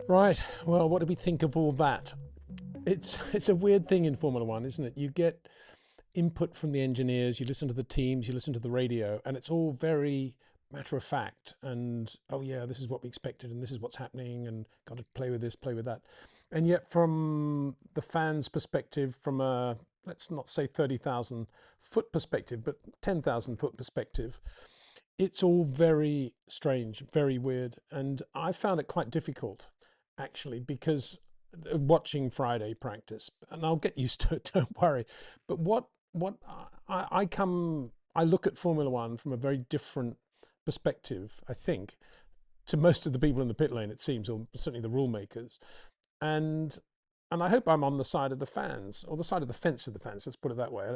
Right. Well, what do we think of all that? It's a weird thing in Formula One, isn't it? You get input from the engineers, you listen to the teams, you listen to the radio, and it's all very matter of fact. And oh yeah, this is what we expected, and this is what's happening, and got to play with this, play with that. And yet, from the fans' perspective, from a let's not say 30,000 foot perspective, but 10,000 foot perspective, it's all very strange, very weird. And I found it quite difficult actually because watching Friday practice, and I'll get used to it, don't worry. But what I look at Formula One from a very different perspective, I think, to most of the people in the pit lane, it seems, or certainly the rule makers. And and I hope I'm on the side of the fans, or the side of the fence of the fans, let's put it that way.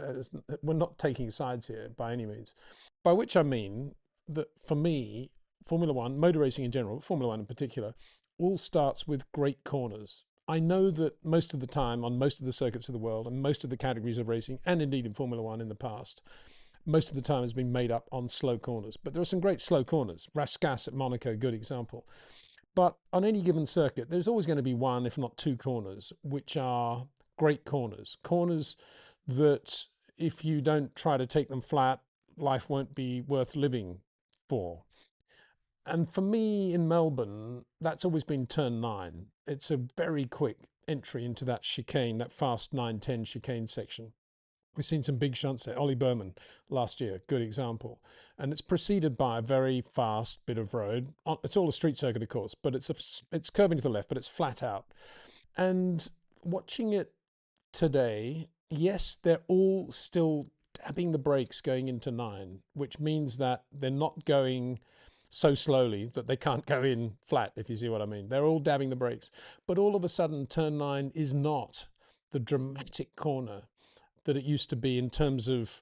We're not taking sides here by any means. By which I mean that for me, Formula One, motor racing in general, Formula One in particular, all starts with great corners. I know that most of the time on most of the circuits of the world and most of the categories of racing, and indeed in Formula One in the past, most of the time has been made up on slow corners. But there are some great slow corners. Rascasse at Monaco, good example. But on any given circuit, there's always going to be one, if not two corners, which are great corners. Corners that, if you don't try to take them flat, life won't be worth living for. And for me in Melbourne, that's always been turn nine. It's a very quick entry into that chicane, that fast 9-10 chicane section. We've seen some big shunts there. Ollie Berman last year, good example. And it's preceded by a very fast bit of road. It's all a street circuit, of course, but it's curving to the left, but it's flat out. And watching it today, yes, they're all still dabbing the brakes going into nine, which means that they're not going so slowly that they can't go in flat, if you see what I mean. They're all dabbing the brakes. But all of a sudden, turn nine is not the dramatic corner that it used to be in terms of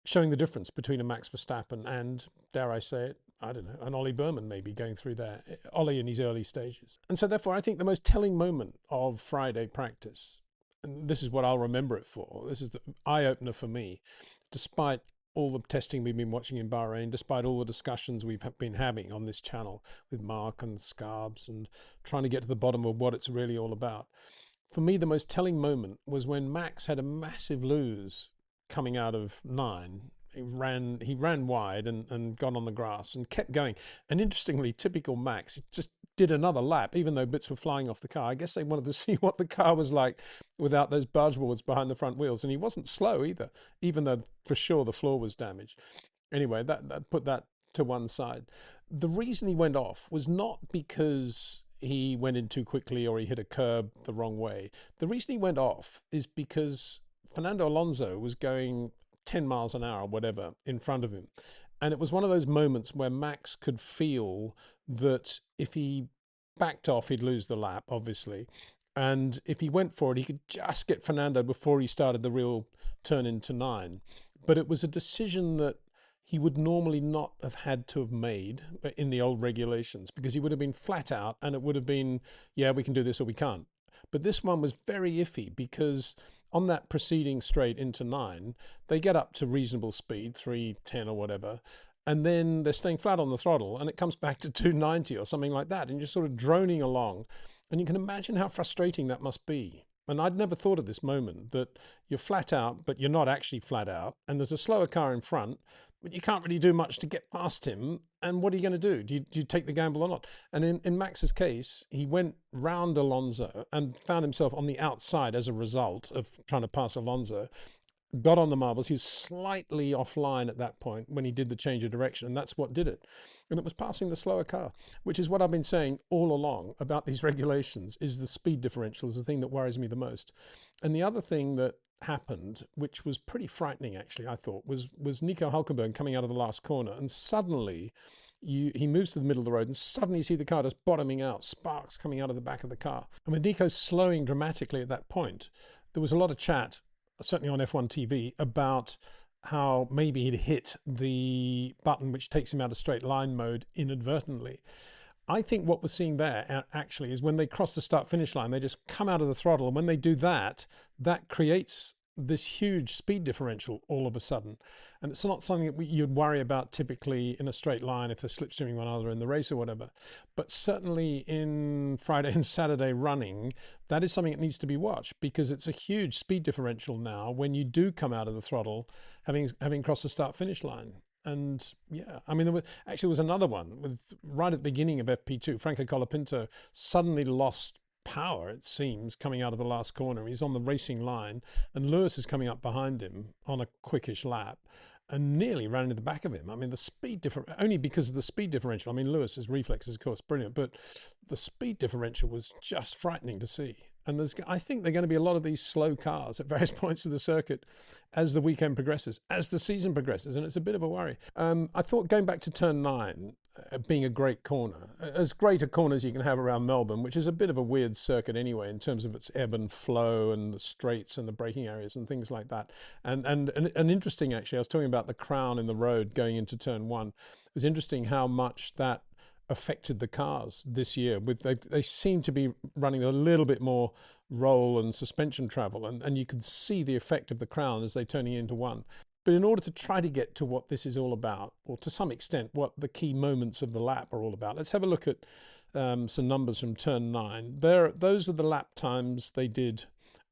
showing the difference between a Max Verstappen and, dare I say it, I don't know, an Ollie Berman maybe going through there, Ollie in his early stages. And so therefore I think the most telling moment of Friday practice, and this is what I'll remember it for, this is the eye-opener for me, despite all the testing we've been watching in Bahrain, despite all the discussions we've been having on this channel with Mark and Scarbs and trying to get to the bottom of what it's really all about. For me, the most telling moment was when Max had a massive lose coming out of nine. He ran wide and got on the grass and kept going. And interestingly, typical Max, he just did another lap, even though bits were flying off the car. I guess they wanted to see what the car was like without those barge boards behind the front wheels. And he wasn't slow either, even though for sure the floor was damaged. Anyway, that put that to one side. The reason he went off was not because he went in too quickly or he hit a curb the wrong way. The reason he went off is because Fernando Alonso was going 10 miles an hour, whatever, in front of him. And it was one of those moments where Max could feel that if he backed off, he'd lose the lap, obviously. And if he went for it, he could just get Fernando before he started the real turn into nine. But it was a decision that he would normally not have had to have made in the old regulations, because he would have been flat out and it would have been, yeah, we can do this or we can't. But this one was very iffy because on that preceding straight into nine, they get up to reasonable speed, 310 or whatever, and then they're staying flat on the throttle and it comes back to 290 or something like that. And you're sort of droning along. And you can imagine how frustrating that must be. And I'd never thought of this moment, that you're flat out, but you're not actually flat out. And there's a slower car in front, but you can't really do much to get past him. And what are you going to do? Do you take the gamble or not? And in Max's case, he went round Alonso and found himself on the outside as a result of trying to pass Alonso. Got on the marbles. He was slightly offline at that point when he did the change of direction, and that's what did it. And it was passing the slower car, which is what I've been saying all along about these regulations, is the speed differential is the thing that worries me the most. And the other thing that happened, which was pretty frightening actually, I thought, was Nico Hulkenberg coming out of the last corner, and suddenly he moves to the middle of the road and suddenly you see the car just bottoming out, sparks coming out of the back of the car. And with Nico slowing dramatically at that point, there was a lot of chat, certainly on F1 TV, about how maybe he'd hit the button which takes him out of straight line mode inadvertently. I think what we're seeing there actually is when they cross the start finish line, they just come out of the throttle. And when they do that, that creates this huge speed differential all of a sudden. And it's not something that you'd worry about typically in a straight line if they're slipstreaming one another in the race or whatever. But certainly in Friday and Saturday running, that is something that needs to be watched, because it's a huge speed differential now when you do come out of the throttle, having crossed the start-finish line. And yeah, I mean, there was another one with right at the beginning of FP2, Franco Colapinto suddenly lost power, it seems, coming out of the last corner. He's on the racing line and Lewis is coming up behind him on a quickish lap and nearly ran into the back of him. I mean, the speed difference, only because of the speed differential. I mean, Lewis's reflexes, of course, brilliant, but the speed differential was just frightening to see. And I think there are going to be a lot of these slow cars at various points of the circuit as the weekend progresses, as the season progresses, and it's a bit of a worry. I thought going back to turn 9, being a great corner, as great a corner as you can have around Melbourne, which is a bit of a weird circuit anyway in terms of its ebb and flow and the straights and the braking areas and things like that. And interesting, actually, I was talking about the crown in the road going into turn 1. It was interesting how much that affected the cars this year. They seem to be running a little bit more roll and suspension travel, and you can see the effect of the crown as they're turning into one. But in order to try to get to what this is all about, or to some extent what the key moments of the lap are all about, let's have a look at some numbers from turn 9. Those are the lap times they did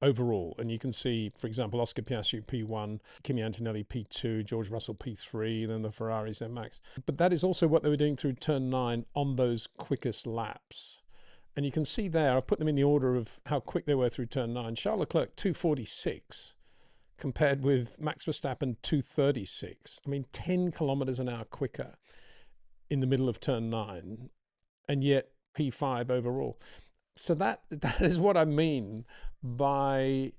overall, and you can see, for example, Oscar Piastri P1, Kimi Antonelli P2, George Russell P3, then the Ferraris, then Max. But that is also what they were doing through turn 9 on those quickest laps. And you can see there, I've put them in the order of how quick they were through turn 9. Charles Leclerc 246 compared with Max Verstappen 236. I mean, 10 kilometers an hour quicker in the middle of turn 9, and yet P5 overall. So that is what I mean by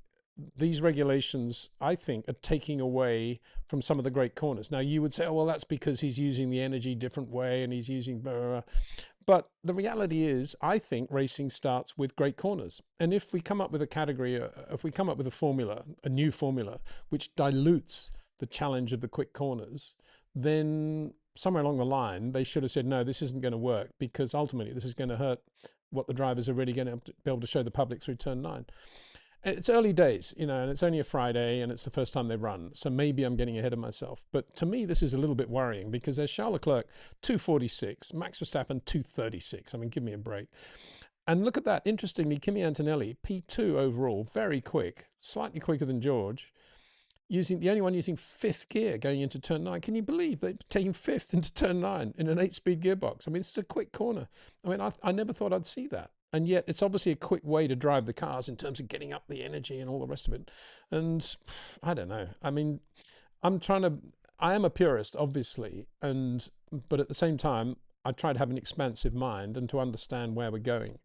these regulations, I think, are taking away from some of the great corners. Now, you would say, oh, well, that's because he's using the energy different way and he's using blah, blah, blah. But the reality is, I think racing starts with great corners. And if we come up with a category, if we come up with a formula, a new formula, which dilutes the challenge of the quick corners, then somewhere along the line, they should have said, no, this isn't going to work, because ultimately this is going to hurt what the drivers are really going to be able to show the public through turn 9. It's early days, you know, and it's only a Friday and it's the first time they run. So maybe I'm getting ahead of myself. But to me, this is a little bit worrying, because there's Charles Leclerc, 246, Max Verstappen, 236. I mean, give me a break. And look at that. Interestingly, Kimi Antonelli, P2 overall, very quick, slightly quicker than George, the only one using 5th gear going into turn 9. Can you believe they're taking 5th into turn 9 in an 8-speed gearbox? I mean, this is a quick corner. I mean, I never thought I'd see that. And yet it's obviously a quick way to drive the cars in terms of getting up the energy and all the rest of it. And I don't know. I mean, I am a purist, obviously, but at the same time, I try to have an expansive mind and to understand where we're going.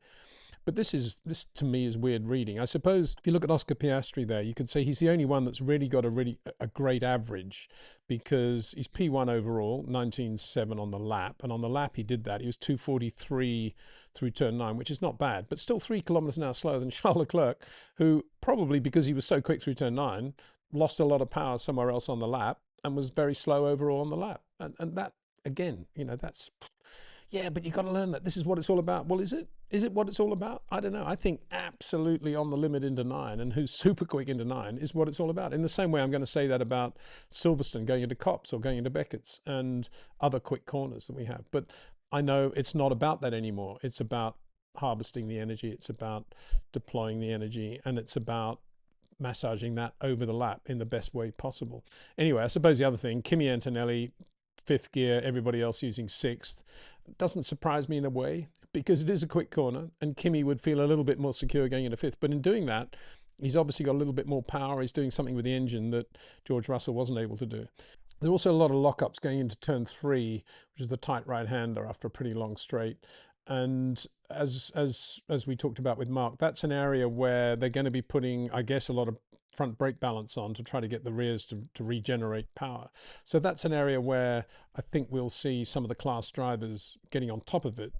But this to me is weird reading. I suppose if you look at Oscar Piastri there, you could say he's the only one that's really got a great average, because he's P1 overall, 19.7 on the lap. And on the lap he did that. He was 243 through turn 9, which is not bad, but still 3 kilometers an hour slower than Charles Leclerc, who probably, because he was so quick through turn 9, lost a lot of power somewhere else on the lap and was very slow overall on the lap. And that, again, you know, that's... Yeah, but you've got to learn that this is what it's all about. Well, is it? Is it what it's all about? I don't know. I think absolutely on the limit into 9, and who's super quick into 9 is what it's all about. In the same way, I'm going to say that about Silverstone going into Copse or going into Beckett's and other quick corners that we have. But I know it's not about that anymore. It's about harvesting the energy. It's about deploying the energy, and it's about massaging that over the lap in the best way possible. Anyway, I suppose the other thing, Kimi Antonelli, 5th gear, everybody else using 6th. Doesn't surprise me in a way, because it is a quick corner and Kimi would feel a little bit more secure going into 5th. But in doing that, he's obviously got a little bit more power. He's doing something with the engine that George Russell wasn't able to do. There are also a lot of lockups going into turn 3, which is the tight right-hander after a pretty long straight. And as we talked about with Mark, that's an area where they're going to be putting, I guess, a lot of front brake balance on to try to get the rears to regenerate power. So that's an area where I think we'll see some of the class drivers getting on top of it,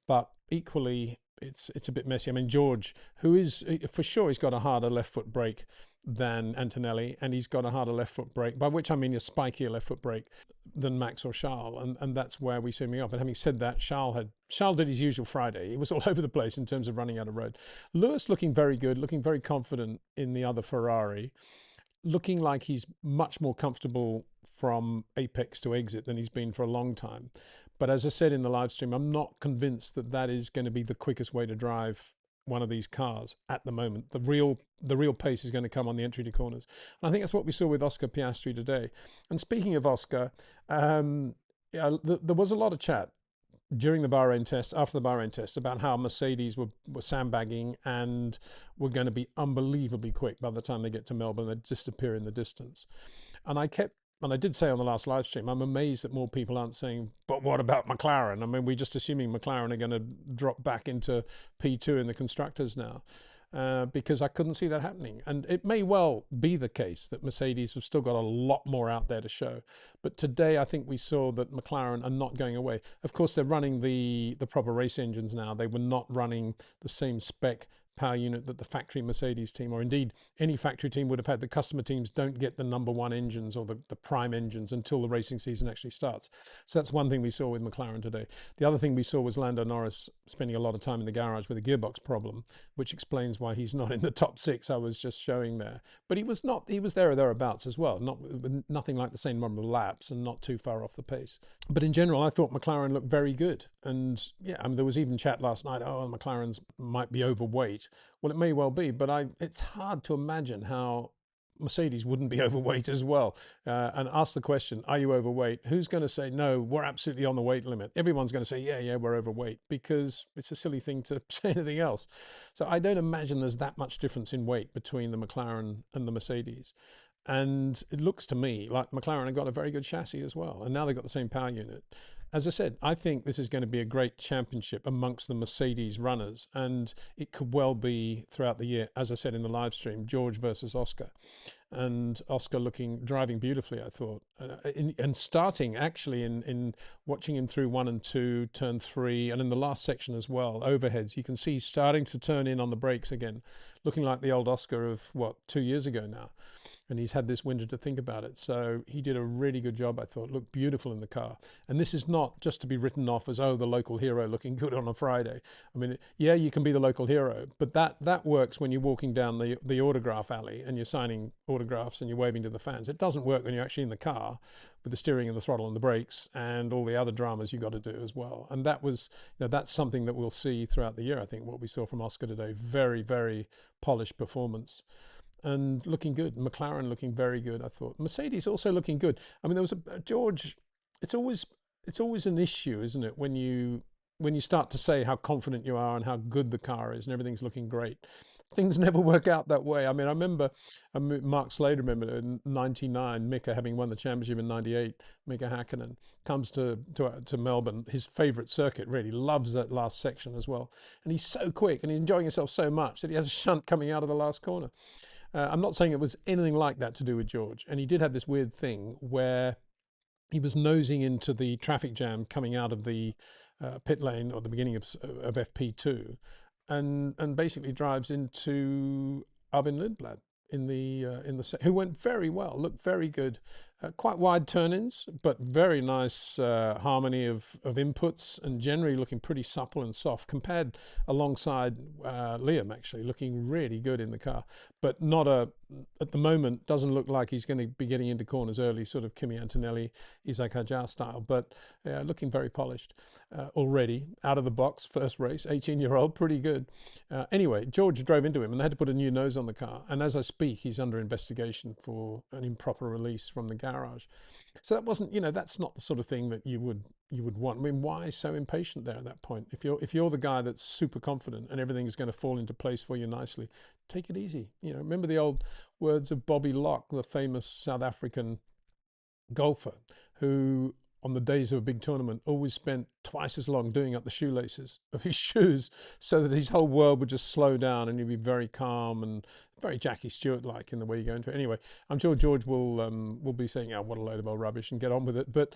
but equally it's a bit messy. I mean, George, who is for sure, he's got a harder left foot brake than Antonelli, and he's got a harder left foot brake, by which I mean a spikier left foot brake than Max or Charles, and that's where we see me up. And having said that, Charles did his usual Friday. He was all over the place in terms of running out of road. Lewis looking very good, looking very confident in the other Ferrari. looking like he's much more comfortable from apex to exit than he's been for a long time. But as I said in the live stream, I'm not convinced that that is going to be the quickest way to drive one of these cars at the moment. The real pace is going to come on the entry to corners. And I think that's what we saw with Oscar Piastri today. And speaking of Oscar, there was a lot of chat during the Bahrain test, after the Bahrain test, about how Mercedes were sandbagging and were going to be unbelievably quick by the time they get to Melbourne. They'd disappear in the distance. And I did say on the last live stream, I'm amazed that more people aren't saying, but what about McLaren? I mean, we're just assuming McLaren are going to drop back into P2 in the constructors now. Because I couldn't see that happening. And it may well be the case that Mercedes have still got a lot more out there to show. But today, I think we saw that McLaren are not going away. Of course, they're running the proper race engines now. They were not running the same spec power unit that the factory Mercedes team, or indeed any factory team, would have had. The customer teams don't get the number one engines or the prime engines until the racing season actually starts. So that's one thing we saw with McLaren today. The other thing we saw was Lando Norris spending a lot of time in the garage with a gearbox problem, which explains why he's not in the top 6 I was just showing there. But he was there or thereabouts as well, nothing like the same number of laps and not too far off the pace. But in general, I thought McLaren looked very good. And yeah, I mean, there was even chat last night, oh, McLaren's might be overweight. Well, it may well be, but it's hard to imagine how Mercedes wouldn't be overweight as well. And ask the question, are you overweight? Who's going to say, no, we're absolutely on the weight limit? Everyone's going to say, yeah, we're overweight, because it's a silly thing to say anything else. So I don't imagine there's that much difference in weight between the McLaren and the Mercedes. And it looks to me like McLaren have got a very good chassis as well. And now they've got the same power unit. As I said, I think this is going to be a great championship amongst the Mercedes runners. And it could well be throughout the year, as I said in the live stream, George versus Oscar. And Oscar driving beautifully, I thought. And starting actually in watching him through 1 and 2, turn 3, and in the last section as well, overheads, you can see starting to turn in on the brakes again, looking like the old Oscar of, 2 years ago now. And he's had this winter to think about it. So he did a really good job, I thought. Looked beautiful in the car. And this is not just to be written off as, oh, the local hero looking good on a Friday. I mean, yeah, you can be the local hero, but that works when you're walking down the autograph alley and you're signing autographs and you're waving to the fans. It doesn't work when you're actually in the car with the steering and the throttle and the brakes and all the other dramas you got to do as well. And that was, that's something that we'll see throughout the year, I think, what we saw from Oscar today. Very, very polished performance. And looking good. McLaren looking very good, I thought. Mercedes also looking good. I mean, there was George. It's always an issue, isn't it, when you start to say how confident you are and how good the car is and everything's looking great. Things never work out that way. I mean, I remember Mark Slater, in '99, Mika having won the championship in '98. Mika Hakkinen comes to Melbourne, his favourite circuit. Really loves that last section as well. And he's so quick and he's enjoying himself so much that he has a shunt coming out of the last corner. I'm not saying it was anything like that to do with George. And he did have this weird thing where he was nosing into the traffic jam coming out of the pit lane or the beginning of FP2 and basically drives into Arvin Lindblad in the who went very well, looked very good. Quite wide turn-ins, but very nice harmony of inputs, and generally looking pretty supple and soft, compared alongside Liam, actually looking really good in the car, but not at the moment, doesn't look like he's going to be getting into corners early, sort of Kimi Antonelli, Isack Hadjar style, but looking very polished already, out of the box, first race, 18-year-old, pretty good. Anyway, George drove into him and they had to put a new nose on the car, and as I speak, he's under investigation for an improper release from the garage. So that wasn't, that's not the sort of thing that you would want. I mean, why so impatient there at that point? If you're the guy that's super confident and everything's going to fall into place for you nicely, take it easy. Remember the old words of Bobby Locke, the famous South African golfer, who on the days of a big tournament always spent twice as long doing up the shoelaces of his shoes so that his whole world would just slow down and he'd be very calm and very Jackie Stewart-like in the way you go into it. Anyway, I'm sure George will be saying, oh, what a load of old rubbish, and get on with it. But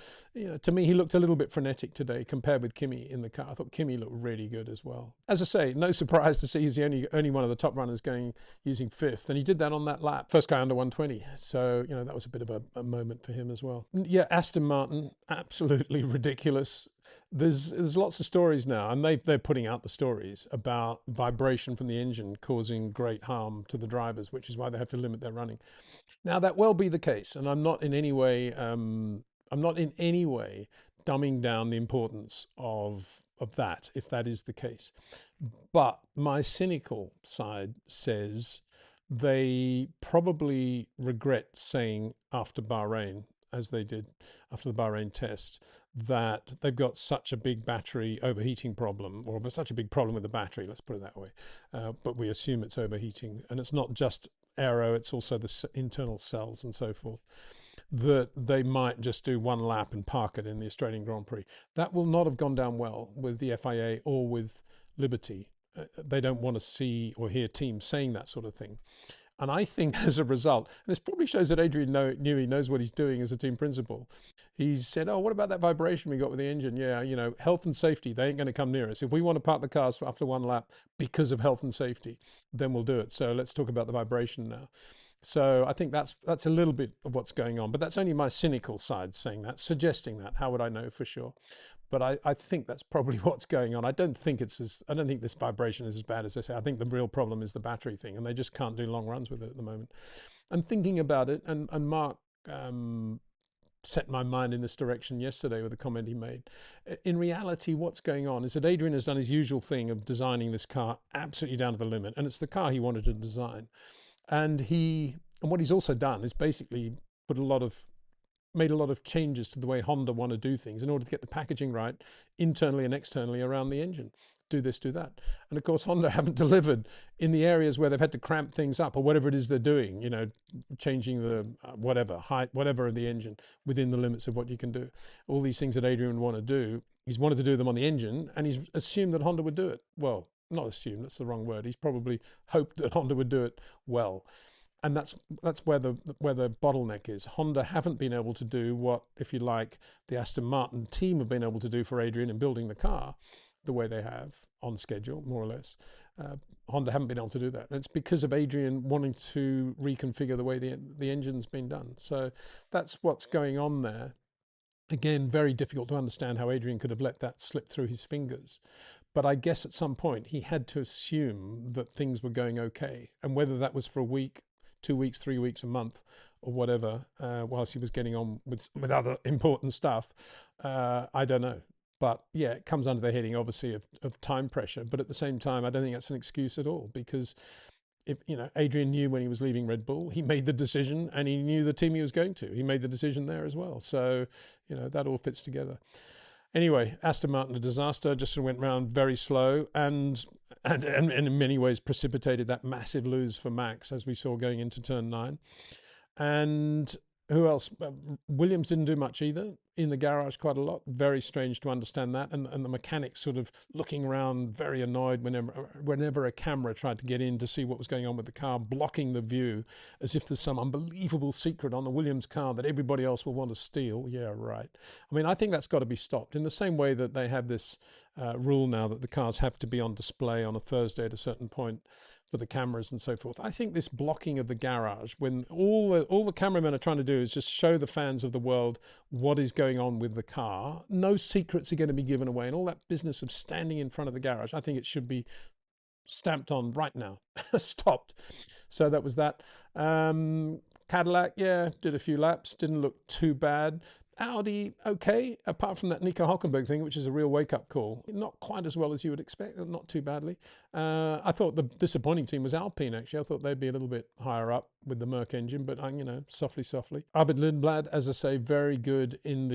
to me, he looked a little bit frenetic today compared with Kimi in the car. I thought Kimi looked really good as well. As I say, no surprise to see he's the only one of the top runners using fifth, and he did that on that lap. First guy under 120. So, that was a bit of a moment for him as well. Yeah, Aston Martin, absolutely ridiculous. There's lots of stories now, and they're putting out the stories about vibration from the engine causing great harm to the drivers, which is why they have to limit their running. Now that will be the case, and I'm not in any way dumbing down the importance of that, if that is the case. But my cynical side says they probably regret saying after Bahrain, as they did after the Bahrain test, that they've got such a big battery overheating problem, or such a big problem with the battery, let's put it that way. But we assume it's overheating, and it's not just aero, it's also the internal cells and so forth, that they might just do one lap and park it in the Australian Grand Prix. That will not have gone down well with the FIA or with Liberty. They don't want to see or hear teams saying that sort of thing. And I think as a result, and this probably shows that Adrian Newey knows what he's doing as a team principal. He's said, oh, what about that vibration we got with the engine? Yeah, you know, health and safety, they ain't going to come near us. If we want to park the cars after one lap because of health and safety, then we'll do it. So let's talk about the vibration now. So I think that's a little bit of what's going on, but that's only my cynical side saying that, suggesting that. How would I know for sure? But I think that's probably what's going on. I don't think this vibration is as bad as they say. I think the real problem is the battery thing, and they just can't do long runs with it at the moment. I'm thinking about it, and Mark set my mind in this direction yesterday with a comment he made. In reality, what's going on is that Adrian has done his usual thing of designing this car absolutely down to the limit, and it's the car he wanted to design. And what he's also done is basically made a lot of changes to the way Honda want to do things in order to get the packaging right internally and externally around the engine. Do this, do that. And of course, Honda haven't delivered in the areas where they've had to cramp things up or whatever it is they're doing, you know, changing the height, whatever of the engine within the limits of what you can do. All these things that Adrian would want to do, he's wanted to do them on the engine, and he's assumed that Honda would do it well. Not assumed, that's the wrong word. He's probably hoped that Honda would do it well. And that's where the bottleneck is. Honda haven't been able to do what, if you like, the Aston Martin team have been able to do for Adrian in building the car the way they have, on schedule, more or less. Honda haven't been able to do that. And it's because of Adrian wanting to reconfigure the way the engine's been done. So that's what's going on there. Again, very difficult to understand how Adrian could have let that slip through his fingers. But I guess at some point he had to assume that things were going okay. And whether that was for a week, 2 weeks, 3 weeks, a month, or whatever, whilst he was getting on with other important stuff, I don't know. But yeah, it comes under the heading, obviously, of time pressure. But at the same time, I don't think that's an excuse at all, because if, you know, Adrian knew when he was leaving Red Bull, he made the decision, and he knew the team he was going to. He made the decision there as well. So, you know, that all fits together. Anyway, Aston Martin, a disaster, just went round very slow and in many ways precipitated that massive lose for Max, as we saw going into turn 9. And who else? Williams didn't do much either. In the garage quite a lot. Very strange to understand that. And the mechanics sort of looking around, very annoyed whenever a camera tried to get in to see what was going on with the car, blocking the view as if there's some unbelievable secret on the Williams car that everybody else will want to steal. Yeah, right. I mean, I think that's got to be stopped in the same way that they have this rule now that the cars have to be on display on a Thursday at a certain point for the cameras and so forth. I think this blocking of the garage, when all the cameramen are trying to do is just show the fans of the world what is going on with the car, no secrets are going to be given away, and all that business of standing in front of the garage, I think it should be stamped on right now, stopped. So that was that. Cadillac, yeah, did a few laps, didn't look too bad. Audi, okay, apart from that Nico Hülkenberg thing, which is a real wake-up call. Not quite as well as you would expect, not too badly. I thought the disappointing team was Alpine, actually. I thought they'd be a little bit higher up with the Merc engine, but, you know, softly. Arvid Lindblad, as I say, very good in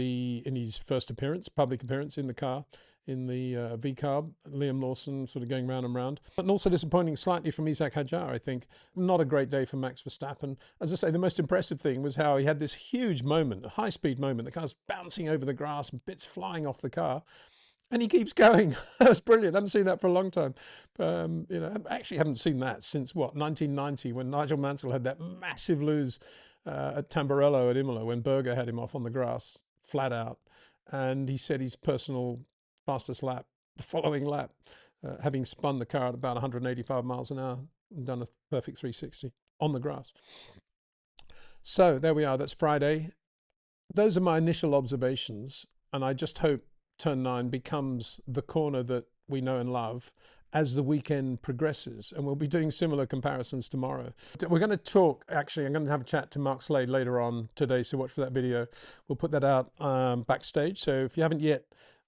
his first appearance, public appearance in the car, in the V-Carb. Liam Lawson sort of going round and round. And also disappointing slightly from Isack Hadjar, I think. Not a great day for Max Verstappen. As I say, the most impressive thing was how he had this huge moment, a high-speed moment. The car's bouncing over the grass, bits flying off the car. And he keeps going. That was brilliant. I haven't seen that for a long time. You know, I actually haven't seen that since, 1990, when Nigel Mansell had that massive lose at Tamburello at Imola, when Berger had him off on the grass, flat out. And he said his personal fastest lap, the following lap, having spun the car at about 185 miles an hour and done a perfect 360 on the grass. So there we are. That's Friday. Those are my initial observations, and I just hope turn 9 becomes the corner that we know and love as the weekend progresses, and we'll be doing similar comparisons tomorrow. We're going to talk, actually, I'm going to have a chat to Mark Slade later on today, so watch for that video. We'll put that out backstage, so if you haven't yet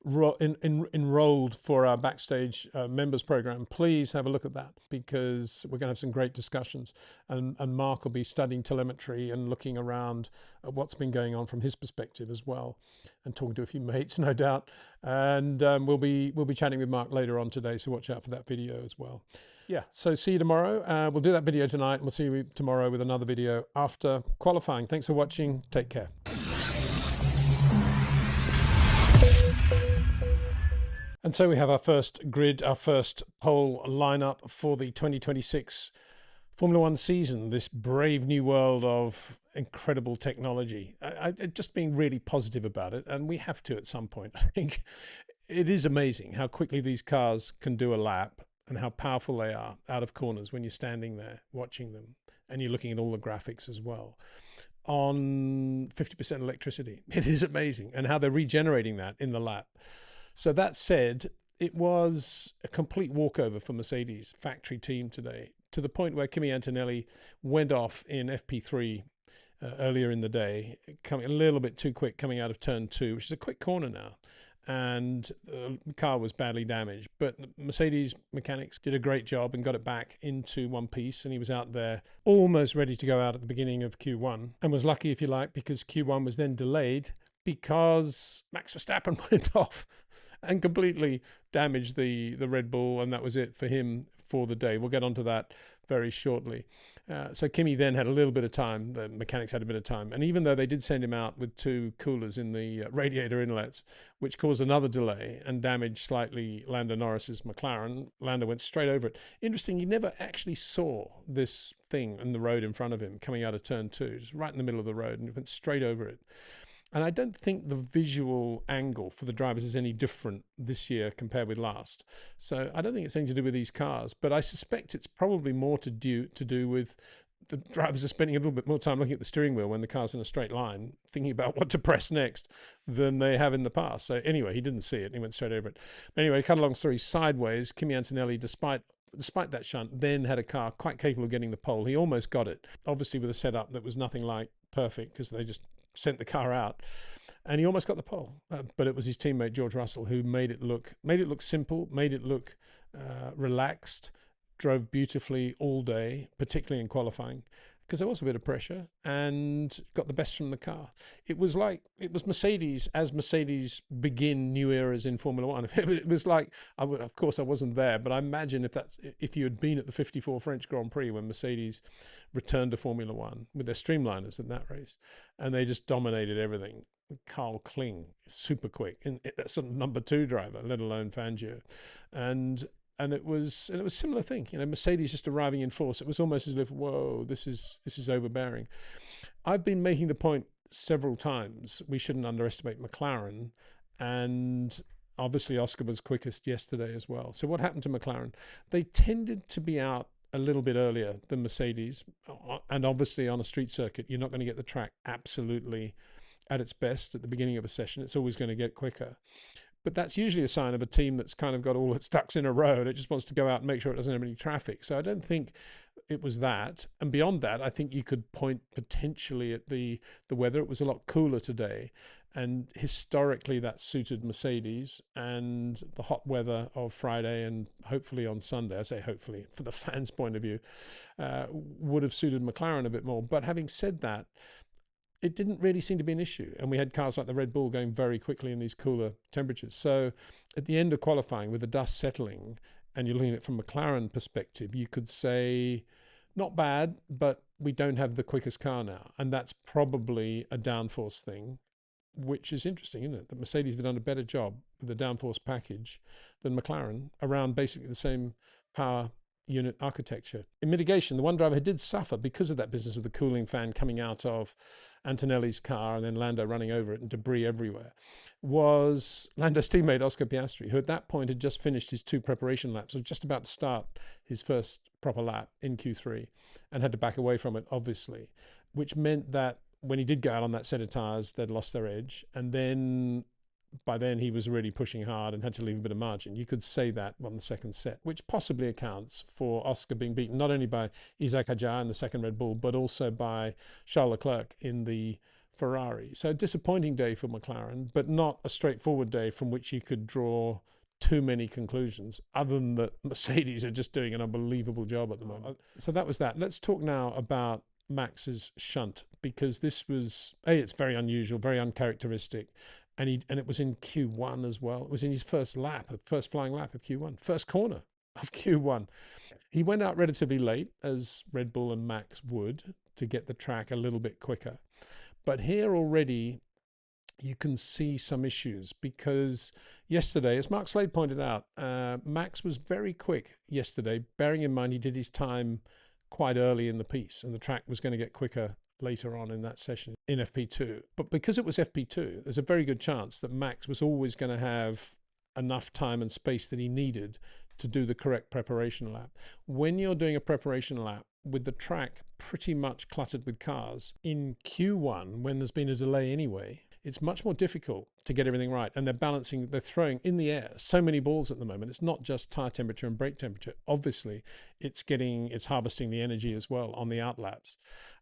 enrolled for our backstage members program, please have a look at that, because we're going to have some great discussions, and Mark will be studying telemetry and looking around at what's been going on from his perspective as well, and talking to a few mates, no doubt. And we'll be chatting with Mark later on today, so watch out for that video as well. Yeah, so see you tomorrow. We'll do that video tonight, and we'll see you tomorrow with another video after qualifying. Thanks for watching. Take care. And so we have our first grid, our first pole lineup for the 2026 Formula One season, this brave new world of incredible technology. Just being really positive about it, and we have to at some point. I think it is amazing how quickly these cars can do a lap and how powerful they are out of corners when you're standing there watching them, and you're looking at all the graphics as well. On 50% electricity, it is amazing, and how they're regenerating that in the lap. So that said, it was a complete walkover for Mercedes factory team today, to the point where Kimi Antonelli went off in FP3 earlier in the day, coming a little bit too quick coming out of turn 2, which is a quick corner now, and the car was badly damaged. But Mercedes mechanics did a great job and got it back into one piece, and he was out there almost ready to go out at the beginning of Q1, and was lucky, if you like, because Q1 was then delayed because Max Verstappen went off and completely damaged the Red Bull, and that was it for him for the day. We'll get onto that very shortly. So Kimi then had a little bit of time, the mechanics had a bit of time, and even though they did send him out with 2 coolers in the radiator inlets, which caused another delay and damaged slightly Lando Norris's McLaren, Lando went straight over it. Interesting, he never actually saw this thing in the road in front of him coming out of turn 2, just right in the middle of the road, and it went straight over it. And I don't think the visual angle for the drivers is any different this year compared with last. So I don't think it's anything to do with these cars, but I suspect it's probably more to do with the drivers are spending a little bit more time looking at the steering wheel when the car's in a straight line, thinking about what to press next, than they have in the past. So anyway, he didn't see it, and he went straight over it. But anyway, cut along story sideways, Kimi Antonelli, despite that shunt, then had a car quite capable of getting the pole. He almost got it, obviously with a setup that was nothing like perfect, because they just sent the car out, and he almost got the pole, but it was his teammate George Russell who made it look simple, made it look relaxed, drove beautifully all day, particularly in qualifying, because there was a bit of pressure, and got the best from the car. It was Mercedes as Mercedes begin new eras in Formula One. It was like, of course I wasn't there, but I imagine if you had been at the 54 French Grand Prix when Mercedes returned to Formula One with their streamliners in that race, and they just dominated everything. Carl Kling, super quick, and that's sort of number 2 driver, let alone Fangio, and it was a similar thing. Mercedes just arriving in force. It was almost as if, whoa, this is overbearing. I've been making the point several times, we shouldn't underestimate McLaren, and obviously Oscar was quickest yesterday as well. So what happened to McLaren? They tended to be out a little bit earlier than Mercedes, and obviously on a street circuit, you're not going to get the track absolutely at its best at the beginning of a session. It's always going to get quicker. But that's usually a sign of a team that's kind of got all its ducks in a row, and it just wants to go out and make sure it doesn't have any traffic. So I don't think it was that. And beyond that, I think you could point potentially at the weather. It was a lot cooler today, and historically that suited Mercedes, and the hot weather of Friday and hopefully on Sunday, I say hopefully for the fans' point of view, would have suited McLaren a bit more. But having said that, it didn't really seem to be an issue. And we had cars like the Red Bull going very quickly in these cooler temperatures. So at the end of qualifying, with the dust settling, and you're looking at it from McLaren perspective, you could say, not bad, but we don't have the quickest car now. And that's probably a downforce thing, which is interesting, isn't it? That Mercedes have done a better job with the downforce package than McLaren around basically the same power unit architecture. In mitigation, the one driver who did suffer because of that business of the cooling fan coming out of Antonelli's car and then Lando running over it and debris everywhere was Lando's teammate Oscar Piastri, who at that point had just finished his 2 preparation laps, was just about to start his first proper lap in Q3 and had to back away from it, obviously, which meant that when he did go out on that set of tyres, they'd lost their edge. And then by then he was really pushing hard and had to leave a bit of margin. You could say that on the second set, which possibly accounts for Oscar being beaten not only by Isack Hadjar in the second Red Bull, but also by Charles Leclerc in the Ferrari. So a disappointing day for McLaren, but not a straightforward day from which you could draw too many conclusions, other than that Mercedes are just doing an unbelievable job at the moment. So that was that. Let's talk now about Max's shunt, because this was, it's very unusual, very uncharacteristic, and it was in Q1 as well. It was in his first flying lap of Q1, first corner of Q1. He went out relatively late, as Red Bull and Max would, to get the track a little bit quicker. But here already you can see some issues, because yesterday, as Mark Slade pointed out, Max was very quick yesterday, bearing in mind he did his time quite early in the piece, and the track was going to get quicker later on in that session in FP2. But because it was FP2, there's a very good chance that Max was always going to have enough time and space that he needed to do the correct preparation lap. When you're doing a preparation lap with the track pretty much cluttered with cars in Q1, when there's been a delay anyway, it's much more difficult to get everything right. And they're throwing in the air so many balls at the moment. It's not just tire temperature and brake temperature. Obviously, it's harvesting the energy as well on the outlaps.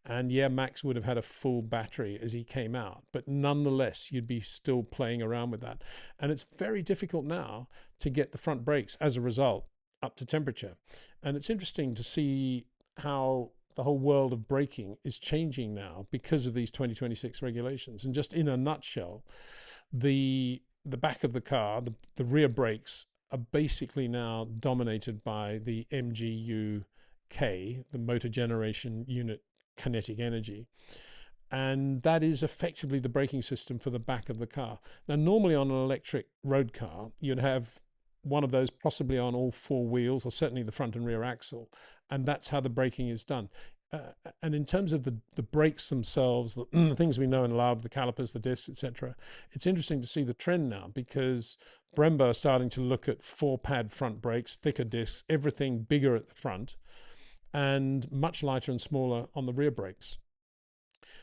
And yeah, Max would have had a full battery as he came out, but nonetheless, you'd be still playing around with that. And it's very difficult now to get the front brakes, as a result, up to temperature. And it's interesting to see how the whole world of braking is changing now because of these 2026 regulations. And just in a nutshell, the back of the car, the rear brakes are basically now dominated by the MGU-K, the motor generation unit kinetic energy. And that is effectively the braking system for the back of the car. Now, normally on an electric road car, you'd have one of those possibly on all four wheels, or certainly the front and rear axle. And that's how the braking is done. And in terms of the brakes themselves, the things we know and love, the calipers, the discs, etc., it's interesting to see the trend now, because Brembo are starting to look at 4-pad front brakes, thicker discs, everything bigger at the front, and much lighter and smaller on the rear brakes.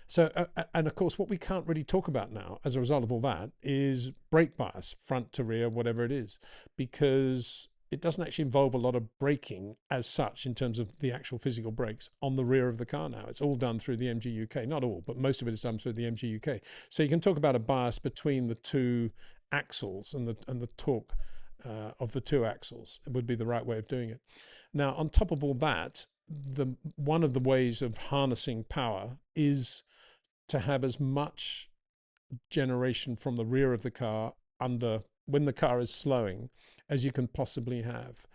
So, and of course, what we can't really talk about now as a result of all that is brake bias, front to rear, whatever it is, because it doesn't actually involve a lot of braking as such in terms of the actual physical brakes on the rear of the car now. It's all done through the MGU-K. Not all, but most of it is done through the MGU-K. So you can talk about a bias between the two axles and the torque of the two axles. It would be the right way of doing it. Now, on top of all that, one of the ways of harnessing power is to have as much generation from the rear of the car when the car is slowing as you can possibly have.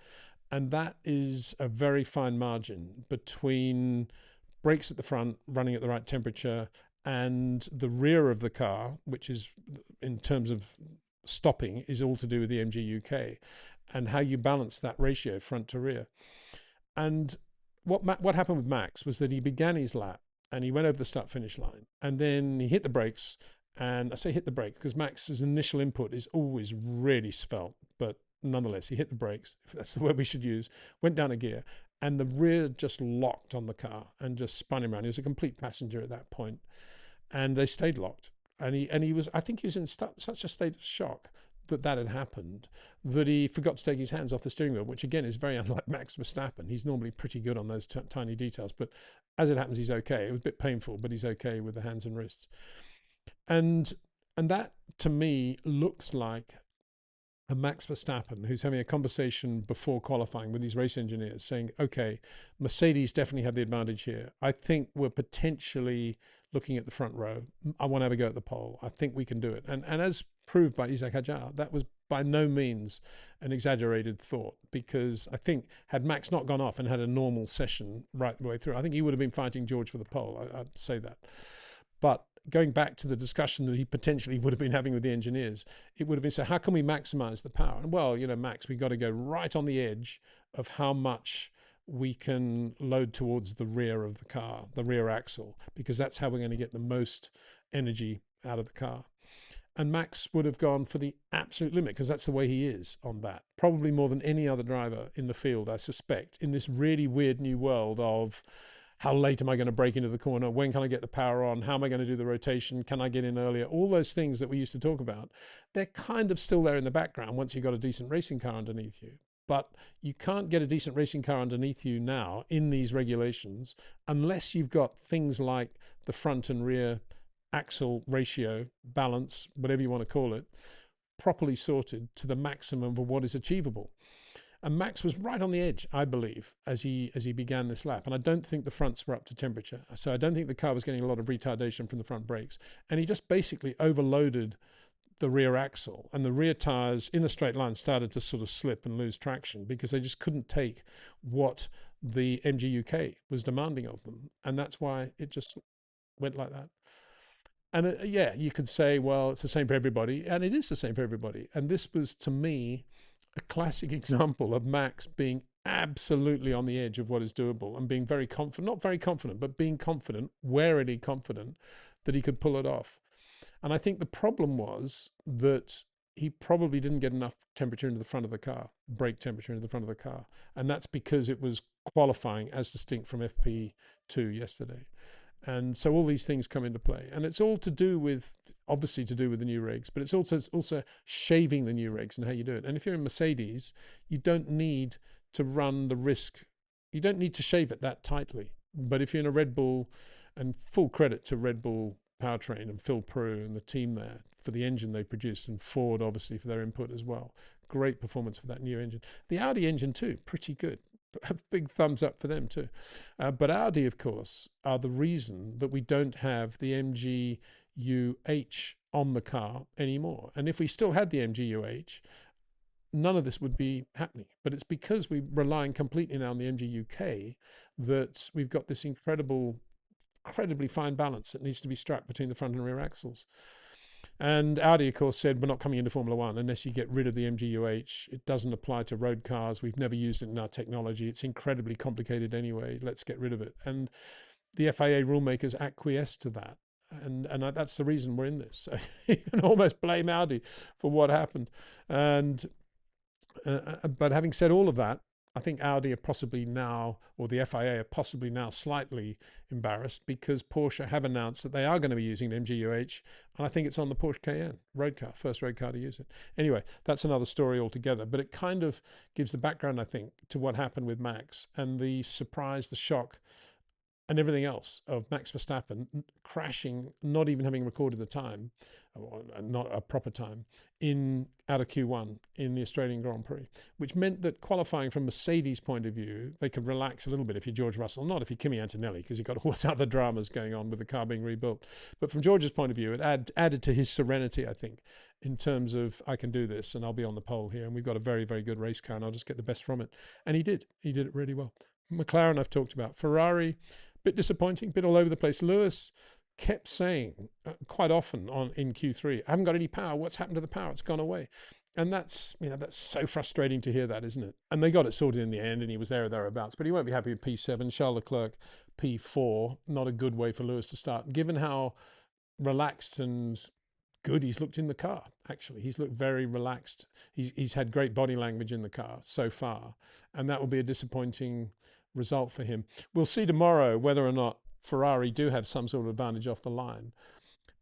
And that is a very fine margin between brakes at the front running at the right temperature and the rear of the car, which is, in terms of stopping, is all to do with the MGU-K and how you balance that ratio front to rear. And what happened with Max was that he began his lap and he went over the start-finish line, and then he hit the brakes. And I say hit the brakes because Max's initial input is always really svelte, but nonetheless, he hit the brakes, if that's the word we should use, went down a gear, and the rear just locked on the car and just spun him around. He was a complete passenger at that point, and they stayed locked. And he was, I think he was in such a state of shock that had happened, that he forgot to take his hands off the steering wheel, which again is very unlike Max Verstappen. He's normally pretty good on those tiny details, but as it happens, he's okay. It was a bit painful, but he's okay with the hands and wrists. And that, to me, looks like a Max Verstappen who's having a conversation before qualifying with these race engineers saying, okay, Mercedes definitely have the advantage here. I think we're potentially looking at the front row. I want to have a go at the pole. I think we can do it. And as proved by Isack Hadjar, that was by no means an exaggerated thought, because I think had Max not gone off and had a normal session right the way through, I think he would have been fighting George for the pole. I'd say that. But going back to the discussion that he potentially would have been having with the engineers, it would have been, so how can we maximize the power? And well, Max, we've got to go right on the edge of how much we can load towards the rear of the car, the rear axle, because that's how we're going to get the most energy out of the car. And Max would have gone for the absolute limit, because that's the way he is on that. Probably more than any other driver in the field, I suspect, in this really weird new world of how late am I going to brake into the corner? When can I get the power on? How am I going to do the rotation? Can I get in earlier? All those things that we used to talk about, they're kind of still there in the background once you've got a decent racing car underneath you. But you can't get a decent racing car underneath you now in these regulations unless you've got things like the front and rear axle ratio, balance, whatever you want to call it, properly sorted to the maximum of what is achievable. And Max was right on the edge, I believe, as he began this lap. And I don't think the fronts were up to temperature. So I don't think the car was getting a lot of retardation from the front brakes. And he just basically overloaded the rear axle. And the rear tyres in a straight line started to sort of slip and lose traction because they just couldn't take what the MG UK was demanding of them. And that's why it just went like that. And yeah, you could say, well, it's the same for everybody. And it is the same for everybody. And this was, to me, a classic example of Max being absolutely on the edge of what is doable and being very confident, not very confident, but being confident, warily confident that he could pull it off. And I think the problem was that he probably didn't get enough temperature into the front of the car, brake temperature into the front of the car. And that's because it was qualifying as distinct from FP2 yesterday. And so all these things come into play. And it's all to do with, obviously to do with the new regs, but it's also shaving the new regs and how you do it. And if you're in Mercedes, you don't need to run the risk. You don't need to shave it that tightly. But if you're in a Red Bull, and full credit to Red Bull Powertrain and Phil Prue and the team there for the engine they produced, and Ford obviously for their input as well. Great performance for that new engine. The Audi engine too, pretty good. A big thumbs up for them too. But Audi, of course, are the reason that we don't have the MGU-H on the car anymore. And if we still had the MGU-H, none of this would be happening. But it's because we're relying completely now on the MG-UK that we've got this incredibly fine balance that needs to be struck between the front and rear axles. And Audi, of course, said, we're not coming into Formula One unless you get rid of the MGU-H. It doesn't apply to road cars. We've never used it in our technology. It's incredibly complicated anyway. Let's get rid of it. And the FIA rulemakers acquiesced to that. And that's the reason we're in this. So you can almost blame Audi for what happened. And but having said all of that, I think Audi are possibly now, or the FIA are possibly now slightly embarrassed because Porsche have announced that they are going to be using the MGU-H, and I think it's on the Porsche Cayenne road car, first road car to use it. Anyway, that's another story altogether, but it kind of gives the background, I think, to what happened with Max and the surprise, the shock, and everything else of Max Verstappen crashing, not even having recorded the time, or not a proper time, out of Q1 in the Australian Grand Prix, which meant that qualifying from Mercedes' point of view, they could relax a little bit if you're George Russell, not if you're Kimi Antonelli, because you've got all those other dramas going on with the car being rebuilt. But from George's point of view, it added to his serenity, I think, in terms of, I can do this and I'll be on the pole here, and we've got a very, very good race car and I'll just get the best from it. And he did it really well. McLaren I've talked about. Ferrari, bit disappointing, bit all over the place. Lewis kept saying quite often in Q3, I haven't got any power. What's happened to the power? It's gone away. And that's so frustrating to hear that, isn't it? And they got it sorted in the end, and he was there or thereabouts. But he won't be happy with P7. Charles Leclerc, P4. Not a good way for Lewis to start, given how relaxed and good he's looked in the car. Actually, he's looked very relaxed. He's had great body language in the car so far, and that will be a disappointing result for him. We'll see tomorrow whether or not Ferrari do have some sort of advantage off the line.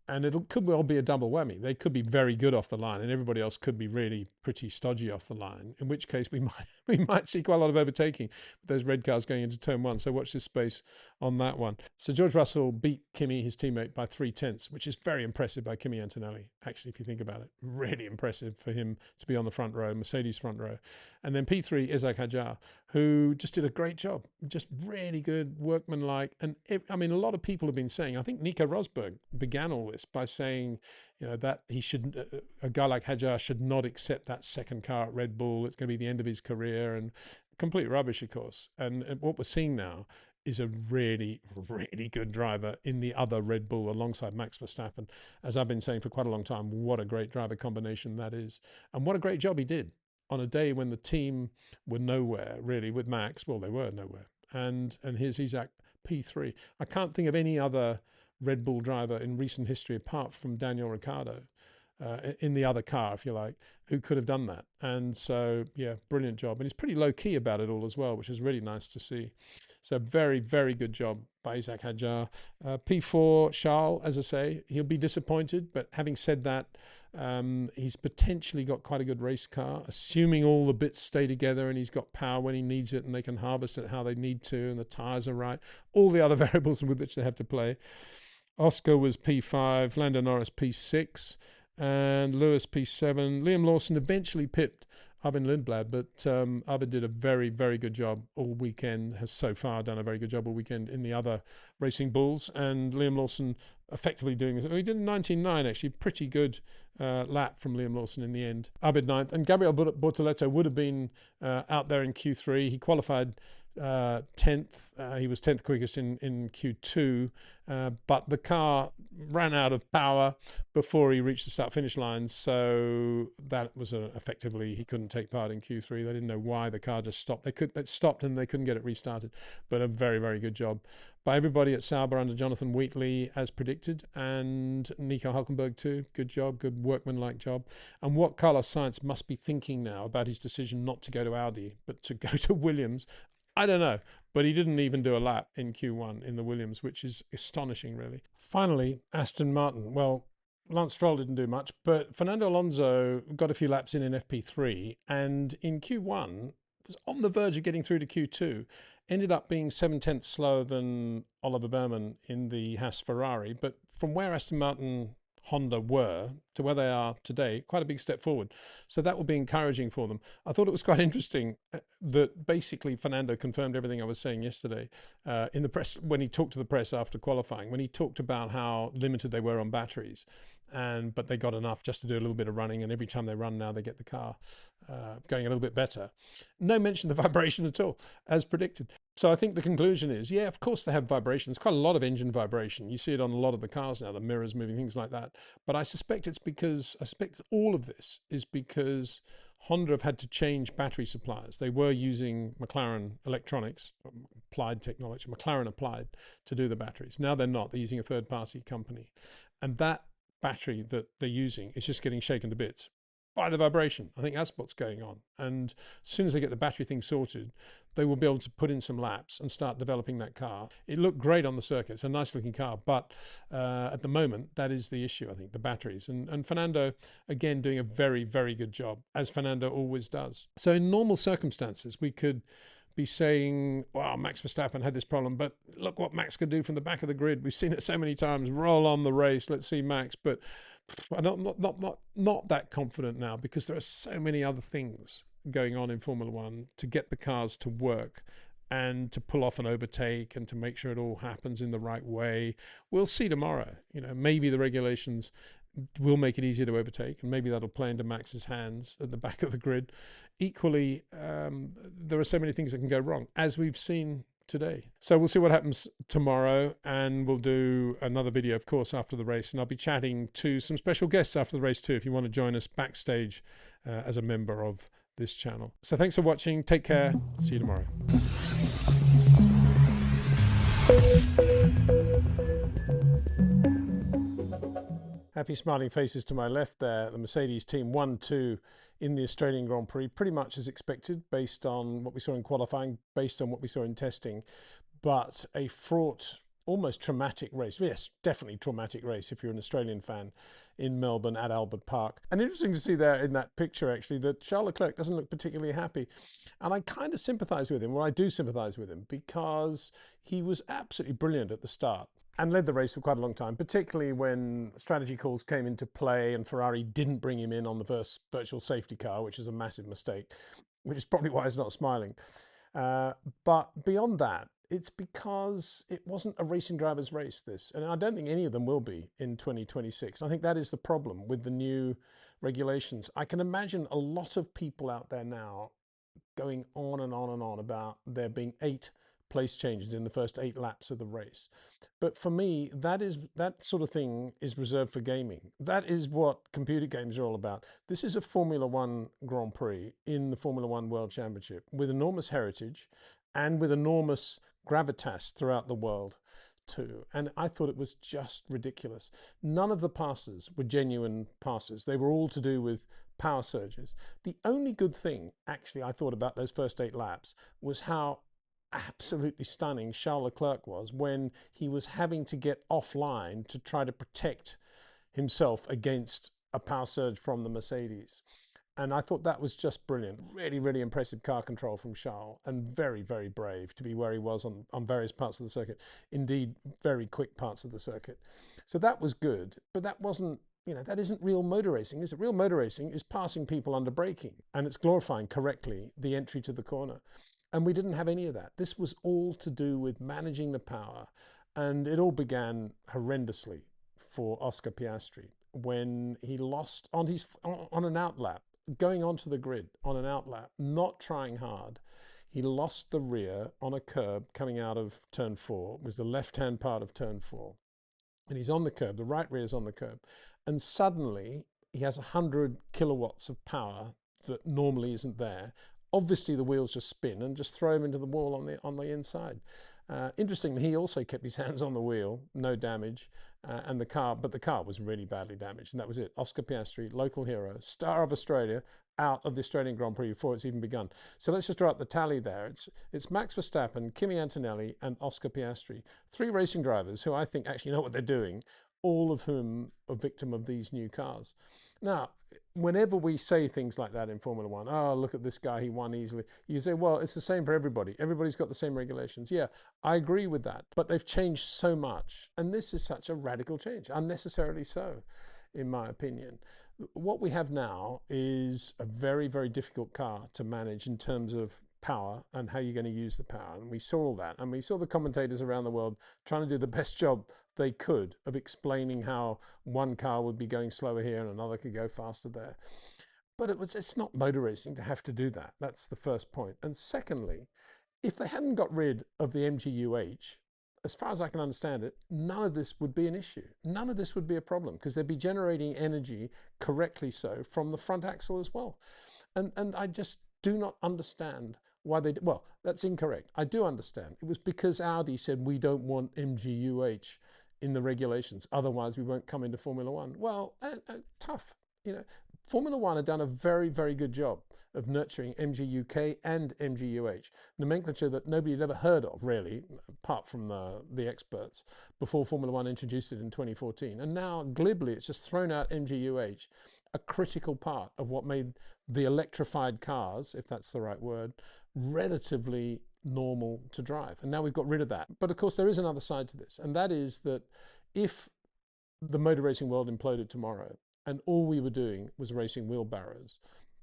And it could well be a double whammy. They could be very good off the line, and everybody else could be really pretty stodgy off the line, in which case we might see quite a lot of overtaking with those red cars going into turn one. So watch this space on that one. So George Russell beat Kimi, his teammate, by 0.3, which is very impressive by Kimi Antonelli, actually, if you think about it. Really impressive for him to be on the front row, Mercedes front row. And then P3, Isack Hadjar, who just did a great job, just really good, workmanlike. And a lot of people have been saying, I think Nico Rosberg began all this by saying, that he shouldn't, a guy like Hadjar should not accept that second car at Red Bull. It's going to be the end of his career, and complete rubbish, of course. And what we're seeing now is a really, really good driver in the other Red Bull alongside Max Verstappen. As I've been saying for quite a long time, what a great driver combination that is. And what a great job he did on a day when the team were nowhere, really, with Max. Well, they were nowhere. And here's Isack, P3. I can't think of any other Red Bull driver in recent history, apart from Daniel Ricciardo, in the other car, if you like, who could have done that. And so, yeah, brilliant job. And he's pretty low key about it all as well, which is really nice to see. So very, very good job by Isack Hadjar. P4, Charles, as I say, he'll be disappointed. But having said that, he's potentially got quite a good race car, assuming all the bits stay together and he's got power when he needs it and they can harvest it how they need to and the tyres are right, all the other variables with which they have to play. Oscar was P5, Lando Norris P6, and Lewis P7. Liam Lawson eventually pipped Arvid Lindblad, but Arvid did a very, very good job all weekend, has so far done a very good job all weekend in the other racing bulls, and Liam Lawson effectively doing this. He did 19.9 actually, pretty good lap from Liam Lawson in the end. Arvid 9th, and Gabriel Bortoleto would have been out there in Q3. He qualified 10th. He was 10th quickest in Q2, but the car ran out of power before he reached the start-finish line, so that was effectively he couldn't take part in Q3. They didn't know why the car just stopped. It stopped and they couldn't get it restarted, but a very, very good job by everybody at Sauber under Jonathan Wheatley as predicted, and Nico Hulkenberg too. Good job, good workmanlike job. And what Carlos Sainz must be thinking now about his decision not to go to Audi but to go to Williams, I don't know, but he didn't even do a lap in Q1 in the Williams, which is astonishing, really. Finally, Aston Martin. Well, Lance Stroll didn't do much, but Fernando Alonso got a few laps in FP3, and in Q1 was on the verge of getting through to Q2, ended up being 7/10 slower than Oliver Behrman in the Haas Ferrari, but from where Aston Martin Honda were to where they are today, quite a big step forward. So that will be encouraging for them. I thought it was quite interesting that basically Fernando confirmed everything I was saying yesterday in the press, when he talked to the press after qualifying, when he talked about how limited they were on batteries. But they got enough just to do a little bit of running, and every time they run now they get the car going a little bit better. No mention of the vibration at all, as predicted. So I think the conclusion is, yeah, of course they have vibrations, quite a lot of engine vibration. You see it on a lot of the cars now, the mirrors moving, things like that. But I suspect all of this is because Honda have had to change battery suppliers. They were using McLaren electronics, applied technology, McLaren applied to do the batteries. Now they're not, they're using a third-party company. And that battery that they're using is just getting shaken to bits by the vibration. I think that's what's going on. And as soon as they get the battery thing sorted, they will be able to put in some laps and start developing that car. It looked great on the circuit. It's a nice looking car, but at the moment, that is the issue, I think, the batteries. And Fernando, again, doing a very, very good job, as Fernando always does. So in normal circumstances, we could be saying, wow, Max Verstappen had this problem, but look what Max could do from the back of the grid. We've seen it so many times. Roll on the race. Let's see Max. But I'm not that confident now, because there are so many other things going on in Formula One to get the cars to work and to pull off an overtake and to make sure it all happens in the right way. We'll see tomorrow. Maybe the regulations will make it easier to overtake, and maybe that'll play into Max's hands at the back of the grid. Equally, there are so many things that can go wrong, as we've seen today. So we'll see what happens tomorrow, and we'll do another video, of course, after the race, and I'll be chatting to some special guests after the race too, if you want to join us backstage as a member of this channel. So thanks for watching. Take care. See you tomorrow. Happy smiling faces to my left there. The Mercedes team 1-2 in the Australian Grand Prix, pretty much as expected, based on what we saw in qualifying, based on what we saw in testing. But a fraught, almost traumatic race. Yes, definitely traumatic race if you're an Australian fan, in Melbourne at Albert Park. And interesting to see there in that picture, actually, that Charles Leclerc doesn't look particularly happy. And I kind of sympathise with him. Well, I do sympathise with him, because he was absolutely brilliant at the start and led the race for quite a long time, particularly when strategy calls came into play and Ferrari didn't bring him in on the first virtual safety car, which is a massive mistake, which is probably why he's not smiling. But beyond that, it's because it wasn't a racing driver's race, this. And I don't think any of them will be in 2026. I think that is the problem with the new regulations. I can imagine a lot of people out there now going on and on and on about there being 8 place changes in the first 8 laps of the race. But for me, that sort of thing is reserved for gaming. That is what computer games are all about. This is a Formula One Grand Prix in the Formula One World Championship with enormous heritage and with enormous gravitas throughout the world. too. And I thought it was just ridiculous. None of the passes were genuine passes. They were all to do with power surges. The only good thing, actually, I thought about those first 8 laps was how absolutely stunning Charles Leclerc was when he was having to get offline to try to protect himself against a power surge from the Mercedes. And I thought that was just brilliant. Really, really impressive car control from Charles, and very, very brave to be where he was on various parts of the circuit. Indeed, very quick parts of the circuit. So that was good, but that wasn't, that isn't real motor racing, is it? Real motor racing is passing people under braking, and it's glorifying correctly the entry to the corner. And we didn't have any of that. This was all to do with managing the power, and it all began horrendously for Oscar Piastri when he lost on an outlap, going onto the grid on an outlap, not trying hard. He lost the rear on a curb coming out of turn 4. It was the left-hand part of turn 4. And he's on the curb, the right rear is on the curb. And suddenly he has 100 kilowatts of power that normally isn't there. Obviously the wheels just spin and just throw him into the wall on the inside. Interestingly, he also kept his hands on the wheel, no damage, but the car was really badly damaged, and that was it. Oscar Piastri, local hero, star of Australia, out of the Australian Grand Prix before it's even begun. So let's just draw up the tally there. It's Max Verstappen, Kimi Antonelli, and Oscar Piastri, 3 racing drivers who I think actually know what they're doing, all of whom are victim of these new cars. Now, whenever we say things like that in Formula One, oh, look at this guy, he won easily, you say, well, it's the same for everybody. Everybody's got the same regulations. Yeah, I agree with that, but they've changed so much. And this is such a radical change, unnecessarily so, in my opinion. What we have now is a very, very difficult car to manage in terms of power and how you're going to use the power. And we saw all that. And we saw the commentators around the world trying to do the best job they could of explaining how one car would be going slower here and another could go faster there. But it's not motor racing to have to do that. That's the first point. And secondly, if they hadn't got rid of the MGU-H, as far as I can understand it, none of this would be an issue. None of this would be a problem because they'd be generating energy correctly so from the front axle as well. And I just do not understand why they did. Well, that's incorrect. I do understand. It was because Audi said we don't want MGU-H in the regulations, otherwise we won't come into Formula One. Well, tough. Formula One had done a very, very good job of nurturing MGU-K and MGU-H, nomenclature that nobody had ever heard of, really, apart from the experts, before Formula One introduced it in 2014. And now, glibly, it's just thrown out MGU-H, a critical part of what made the electrified cars, if that's the right word, relatively normal to drive. And now we've got rid of that. But of course, there is another side to this, and that is that if the motor racing world imploded tomorrow, and all we were doing was racing wheelbarrows,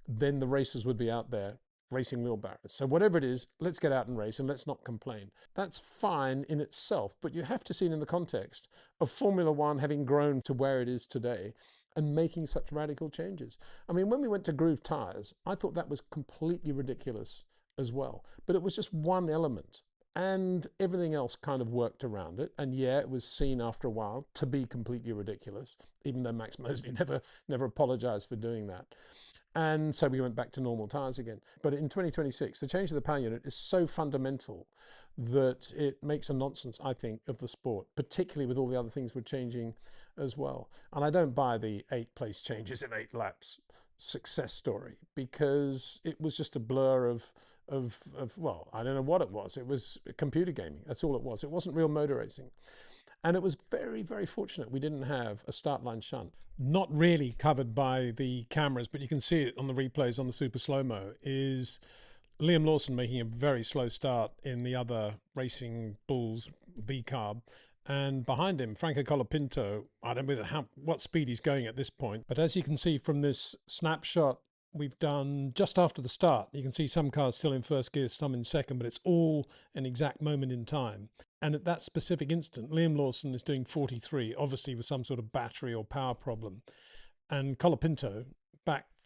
then the racers would be out there racing wheelbarrows. So whatever it is, let's get out and race and let's not complain. That's fine in itself, but you have to see it in the context of Formula One having grown to where it is today and making such radical changes. I mean, when we went to groove tires, I thought that was completely ridiculous as well, but it was just one element. And everything else kind of worked around it. And yeah, it was seen after a while to be completely ridiculous, even though Max Mosley never apologized for doing that. And so we went back to normal tires again. But in 2026, the change of the power unit is so fundamental that it makes a nonsense, I think, of the sport, particularly with all the other things we're changing as well. And I don't buy the 8 place changes in 8 laps success story, because it was just a blur of well, I don't know what it was. It was computer gaming. That's all it was. It wasn't real motor racing. And it was very, very fortunate we didn't have a start line shunt. Not really covered by the cameras, but you can see it on the replays on the super slow-mo, is Liam Lawson making a very slow start in the other Racing Bulls V-carb. And behind him, Franco Colapinto, I don't know what speed he's going at this point, but as you can see from this snapshot we've done just after the start, you can see some cars still in first gear, some in second, but it's all an exact moment in time. And at that specific instant, Liam Lawson is doing 43, obviously with some sort of battery or power problem. And Colapinto,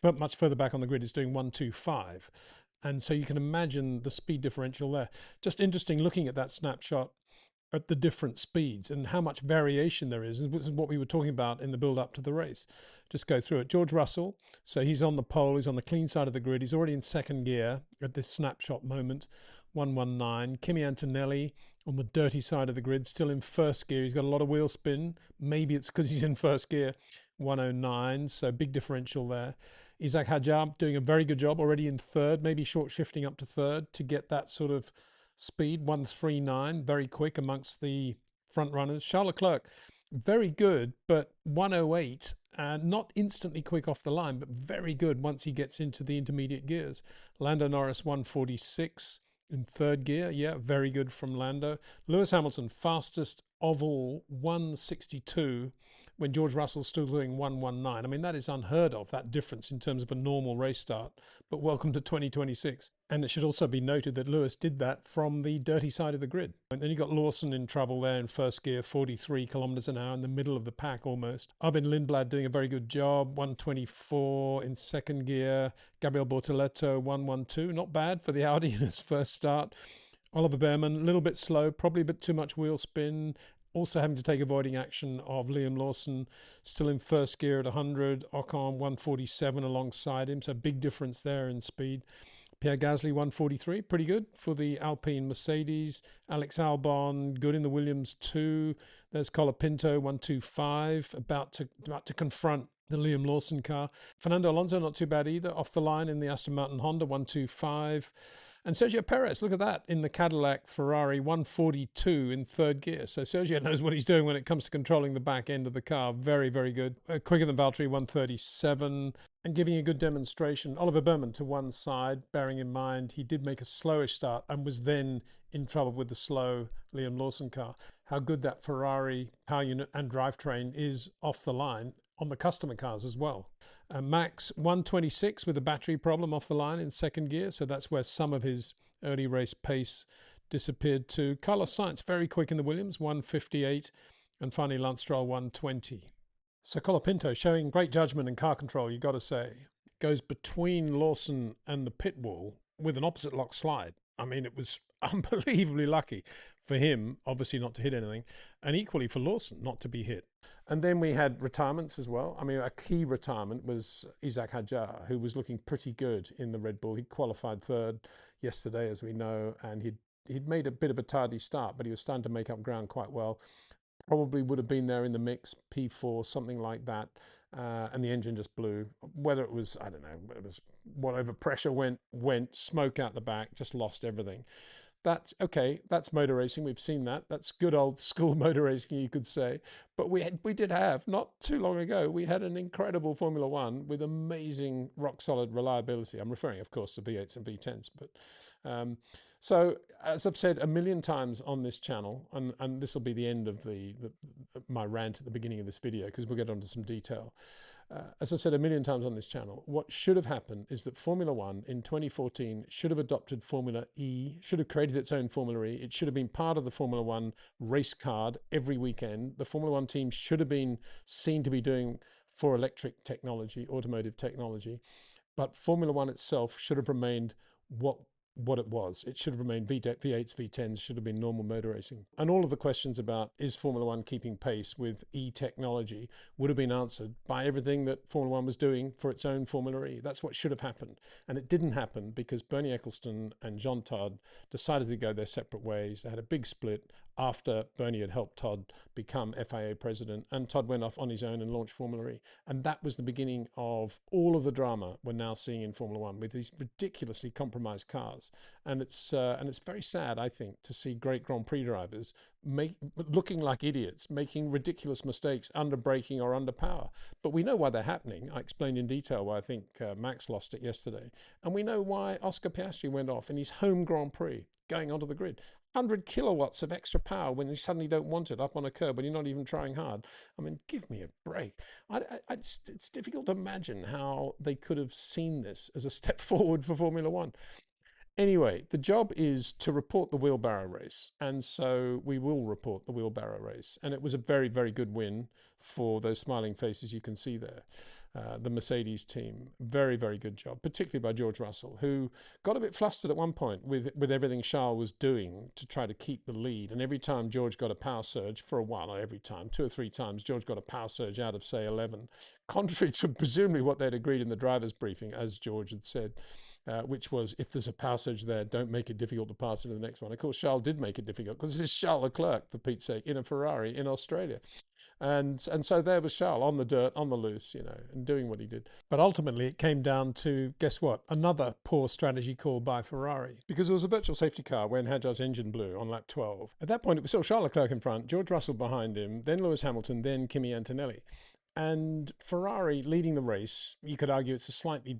much further back on the grid, is doing 125. And so you can imagine the speed differential there. Just interesting looking at that snapshot at the different speeds and how much variation there is. This is what we were talking about in the build up to the race. Just go through it. George Russell, so he's on the pole, he's on the clean side of the grid, he's already in second gear at this snapshot moment, 119. Kimi Antonelli on the dirty side of the grid, still in first gear. He's got a lot of wheel spin. Maybe it's because he's in first gear, 109, so big differential there. Isack Hadjar doing a very good job already in third, maybe short shifting up to third to get that sort of speed, 139, very quick amongst the front runners. Charles Leclerc, very good, but 108, not instantly quick off the line, but very good once he gets into the intermediate gears. Lando Norris, 146 in third gear. Yeah, very good from Lando. Lewis Hamilton, fastest of all, 162, when George Russell's still doing 119. I mean, that is unheard of, that difference in terms of a normal race start. But welcome to 2026. And it should also be noted that Lewis did that from the dirty side of the grid. And then you got Lawson in trouble there in first gear, 43 kilometers an hour in the middle of the pack almost. Arvin Lindblad doing a very good job, 124 in second gear. Gabriel Bortoleto, 112. Not bad for the Audi in his first start. Oliver Behrman, a little bit slow, probably a bit too much wheel spin. Also having to take avoiding action of Liam Lawson, still in first gear at 100. Ocon 147 alongside him, so big difference there in speed. Pierre Gasly 143, pretty good for the Alpine Mercedes. Alex Albon, good in the Williams too. There's Colapinto 125, about to confront the Liam Lawson car. Fernando Alonso not too bad either, off the line in the Aston Martin Honda 125. And Sergio Perez, look at that, in the Cadillac Ferrari 142 in third gear. So Sergio knows what he's doing when it comes to controlling the back end of the car. Very, very good. Quicker than Valtteri, 137, and giving a good demonstration. Oliver Behrman to one side, bearing in mind he did make a slowish start and was then in trouble with the slow Liam Lawson car. How good that Ferrari power unit and drivetrain is off the line on the customer cars as well. Max 126 with a battery problem off the line in second gear, so that's where some of his early race pace disappeared to. Carlos Sainz very quick in the Williams, 158, and finally Lance Stroll 120. So Colapinto showing great judgment and car control, you got to say. Goes between Lawson and the pit wall with an opposite lock slide. I mean, it was unbelievably lucky for him, obviously not to hit anything, and equally for Lawson not to be hit. And then we had retirements as well. I mean, a key retirement was Isack Hadjar, who was looking pretty good in the Red Bull. He qualified third yesterday, as we know, and he'd made a bit of a tardy start, but he was starting to make up ground quite well. Probably would have been there in the mix, P4, something like that. And the engine just blew. Whether it was, I don't know, it was whatever pressure went, smoke out the back, just lost everything. That's okay. That's motor racing. We've seen that. That's good old school motor racing, you could say. But we did have, not too long ago, we had an incredible Formula One with amazing rock solid reliability. I'm referring, of course, to V8s and V10s. But so, as I've said a million times on this channel, and this will be the end of my rant at the beginning of this video, because we'll get onto some detail. As I've said a million times on this channel, what should have happened is that Formula One in 2014 should have adopted Formula E, should have created its own Formula E. It should have been part of the Formula One race card every weekend. The Formula One team should have been seen to be doing for electric technology, automotive technology. But Formula One itself should have remained what it was. It should have remained V8s, V10s, should have been normal motor racing. And all of the questions about is Formula One keeping pace with E-technology would have been answered by everything that Formula One was doing for its own Formula E. That's what should have happened. And it didn't happen because Bernie Ecclestone and Jean Todt decided to go their separate ways. They had a big split after Bernie had helped Todd become FIA president, and Todd went off on his own and launched Formula E. And that was the beginning of all of the drama we're now seeing in Formula One with these ridiculously compromised cars. And it's very sad, I think, to see great Grand Prix drivers looking like idiots, making ridiculous mistakes under braking or under power. But we know why they're happening. I explained in detail why I think Max lost it yesterday. And we know why Oscar Piastri went off in his home Grand Prix, going onto the grid. 100 kilowatts of extra power when you suddenly don't want it up on a curb when you're not even trying hard. I mean, give me a break. It's difficult to imagine how they could have seen this as a step forward for Formula One. Anyway, the job is to report the wheelbarrow race. And so we will report the wheelbarrow race. And it was a very, very good win for those smiling faces you can see there. The Mercedes team, very, very good job, particularly by George Russell, who got a bit flustered at one point with everything Charles was doing to try to keep the lead. And every time George got a power surge, for a while, not every time, 2 or 3 times, George got a power surge out of, say, 11, contrary to presumably what they'd agreed in the driver's briefing, as George had said. which was, if there's a passage there, don't make it difficult to pass into the next one. Of course, Charles did make it difficult because it's Charles Leclerc, for Pete's sake, in a Ferrari in Australia. And so there was Charles on the dirt, on the loose, and doing what he did. But ultimately, it came down to, guess what? Another poor strategy call by Ferrari, because it was a virtual safety car when Hadjar's engine blew on lap 12. At that point, it was still Charles Leclerc in front, George Russell behind him, then Lewis Hamilton, then Kimi Antonelli. And Ferrari leading the race, you could argue it's a slightly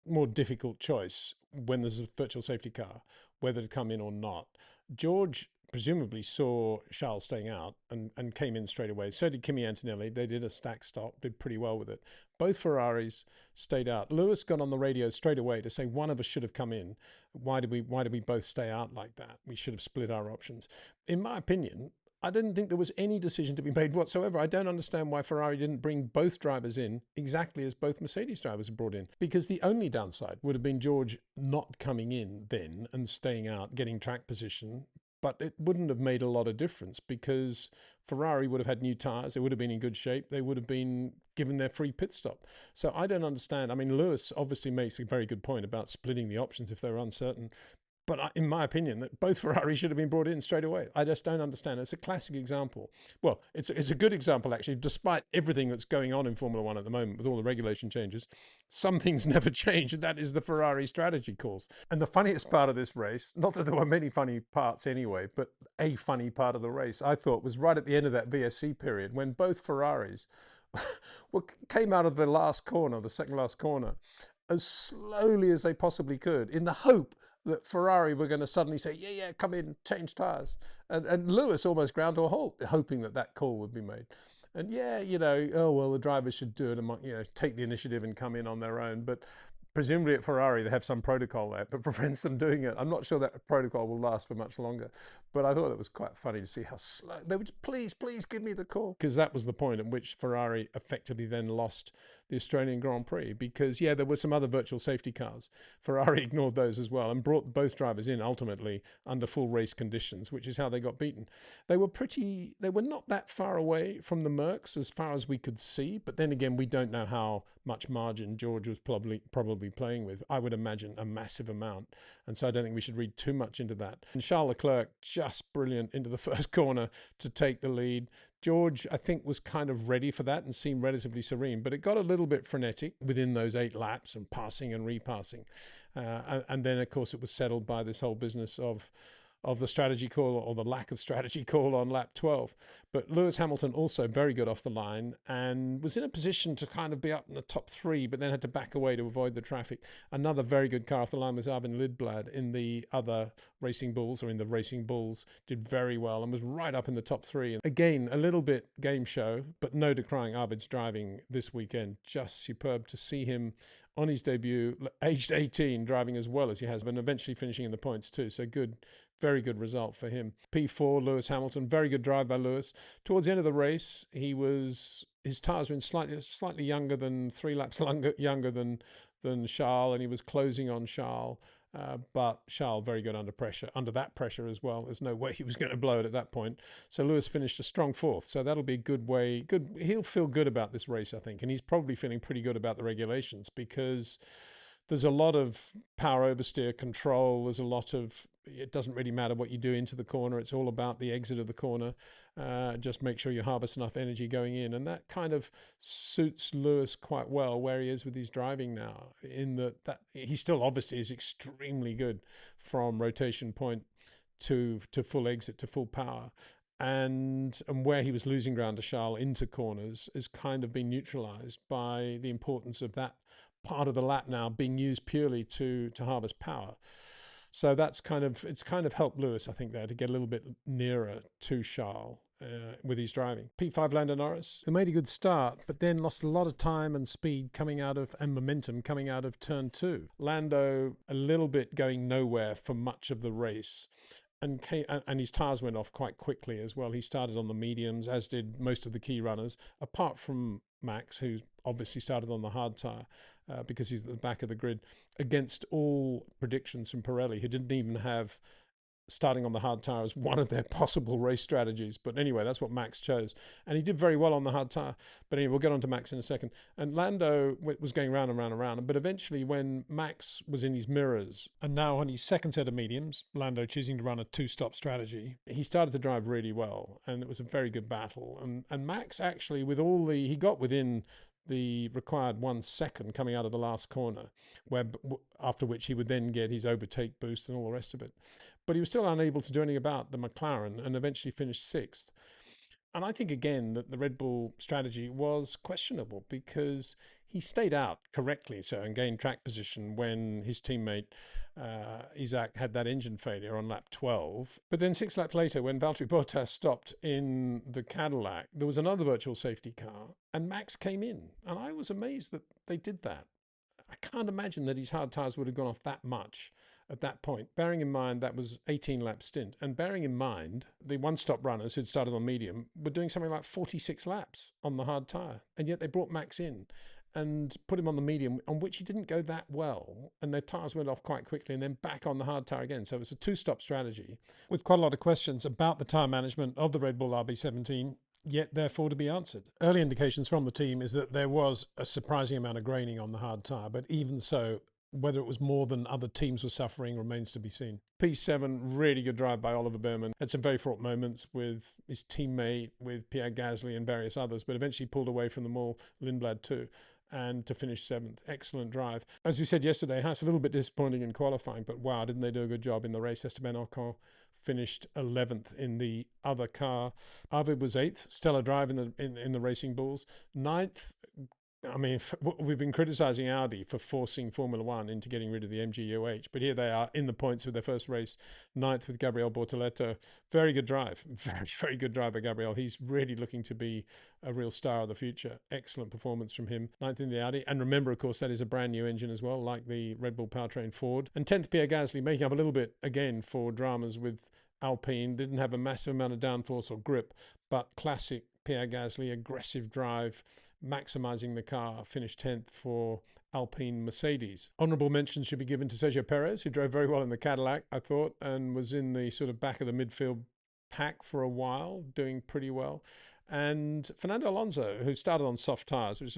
more difficult choice when there's a virtual safety car, whether to come in or not. George presumably saw Charles staying out and came in straight away. So did Kimi Antonelli. They did a stack stop, did pretty well with it. Both Ferraris stayed out. Lewis got on the radio straight away to say one of us should have come in. Why did we both stay out like that? We should have split our options. In my opinion, I didn't think there was any decision to be made whatsoever. I don't understand why Ferrari didn't bring both drivers in exactly as both Mercedes drivers were brought in, because the only downside would have been George not coming in then and staying out, getting track position. But it wouldn't have made a lot of difference because Ferrari would have had new tyres. They would have been in good shape. They would have been given their free pit stop. So I don't understand. I mean, Lewis obviously makes a very good point about splitting the options if they're uncertain. But in my opinion, that both Ferraris should have been brought in straight away. I just don't understand. It's a classic example. Well, it's a good example, actually, despite everything that's going on in Formula One at the moment with all the regulation changes. Some things never change, and that is the Ferrari strategy calls. And the funniest part of this race, not that there were many funny parts anyway, but a funny part of the race, I thought, was right at the end of that VSC period when both Ferraris came out of the last corner, the second last corner, as slowly as they possibly could, in the hope that Ferrari were going to suddenly say, yeah, come in, change tyres. And Lewis almost ground to a halt, hoping that call would be made. And the drivers should do it and, take the initiative and come in on their own. But presumably at Ferrari, they have some protocol there that prevents them doing it. I'm not sure that protocol will last for much longer. But I thought it was quite funny to see how slow they would, please give me the call. Because that was the point at which Ferrari effectively then lost the Australian Grand Prix. Because, there were some other virtual safety cars. Ferrari ignored those as well and brought both drivers in ultimately under full race conditions, which is how they got beaten. They were not that far away from the Mercs as far as we could see. But then again, we don't know how much margin George was probably playing with. I would imagine a massive amount. And so I don't think we should read too much into that. And Charles Leclerc, just brilliant into the first corner to take the lead. George, I think, was kind of ready for that and seemed relatively serene, but it got a little bit frenetic within those 8 laps and passing and repassing. And then, of course, it was settled by this whole business of the strategy call or the lack of strategy call on lap 12. But Lewis Hamilton also very good off the line and was in a position to kind of be up in the top 3, but then had to back away to avoid the traffic. Another very good car off the line was Arvin Lidblad in the other Racing Bulls, or in the Racing Bulls, did very well and was right up in the top 3. And again, a little bit game show, but no decrying Arvid's driving this weekend. Just superb to see him on his debut, aged 18, driving as well as he has, and eventually finishing in the points too. So good, very good result for him. P4, Lewis Hamilton, very good drive by Lewis. Towards the end of the race, his tyres were in slightly younger than 3 laps younger than Charles, and he was closing on Charles. But Charles very good under that pressure as well. There's no way he was going to blow it at that point. So Lewis finished a strong 4th. So that'll be a good way. He'll feel good about this race, I think. And he's probably feeling pretty good about the regulations because there's a lot of power oversteer control. There's a lot of, it doesn't really matter what you do into the corner. It's all about the exit of the corner. Just make sure you harvest enough energy going in. And that kind of suits Lewis quite well where he is with his driving now, in that he still obviously is extremely good from rotation point to full exit, to full power. And where he was losing ground to Charles into corners is kind of been neutralized by the importance of that part of the lap now being used purely to harvest power. So it's kind of helped Lewis, I think, there to get a little bit nearer to Charles with his driving. P5 Lando Norris, who made a good start, but then lost a lot of time and speed and momentum coming out of turn 2. Lando a little bit going nowhere for much of the race. And his tyres went off quite quickly as well. He started on the mediums, as did most of the key runners, apart from Max, who obviously started on the hard tyre because he's at the back of the grid, against all predictions from Pirelli, who didn't even have starting on the hard tyre as one of their possible race strategies. But anyway, that's what Max chose. And he did very well on the hard tyre. But anyway, we'll get on to Max in a second. And Lando was going round and round and round. But eventually, when Max was in his mirrors, and now on his second set of mediums, Lando choosing to run a two-stop strategy, he started to drive really well. And it was a very good battle. And Max actually, with all the... He got within the required 1 second coming out of the last corner, where after which he would then get his overtake boost and all the rest of it. But he was still unable to do anything about the McLaren and eventually finished 6th. And I think, again, that the Red Bull strategy was questionable because he stayed out correctly so and gained track position when his teammate Isack had that engine failure on lap 12. But then 6 laps later, when Valtteri Bottas stopped in the Cadillac, there was another virtual safety car and Max came in. And I was amazed that they did that. I can't imagine that his hard tyres would have gone off that much at that point, bearing in mind that was 18-lap stint. And bearing in mind, the one-stop runners who'd started on medium were doing something like 46 laps on the hard tyre. And yet they brought Max in and put him on the medium, on which he didn't go that well. And their tyres went off quite quickly and then back on the hard tyre again. So it was a two-stop strategy with quite a lot of questions about the tyre management of the Red Bull RB17, yet therefore to be answered. Early indications from the team is that there was a surprising amount of graining on the hard tyre, but even so, whether it was more than other teams were suffering remains to be seen. P7, really good drive by Oliver Behrman. Had some very fraught moments with his teammate, with Pierre Gasly and various others, but eventually pulled away from them all, Lindblad too, and to finish 7th. Excellent drive. As we said yesterday, Haas a little bit disappointing in qualifying, but wow, didn't they do a good job in the race. Esteban Ocon finished 11th in the other car. Arvid was 8th, stellar drive in the Racing Bulls. 9th, I mean, we've been criticising Audi for forcing Formula One into getting rid of the MGUH, but here they are in the points with their first race, 9th with Gabriel Bortoleto. Very good drive. Very, very good drive by Gabriel. He's really looking to be a real star of the future. Excellent performance from him. 9th in the Audi. And remember, of course, that is a brand new engine as well, like the Red Bull powertrain Ford. And 10th, Pierre Gasly, making up a little bit, again, for dramas with Alpine. Didn't have a massive amount of downforce or grip, but classic Pierre Gasly, aggressive drive, maximising the car, finished 10th for Alpine Mercedes. Honourable mentions should be given to Sergio Perez, who drove very well in the Cadillac, I thought, and was in the sort of back of the midfield pack for a while, doing pretty well. And Fernando Alonso, who started on soft tyres, which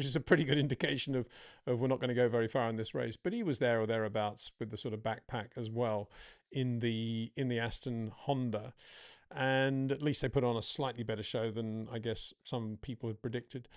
is a pretty good indication of we're not going to go very far in this race. But he was there or thereabouts with the sort of backpack as well in the Aston Honda. And at least they put on a slightly better show than I guess some people had predicted.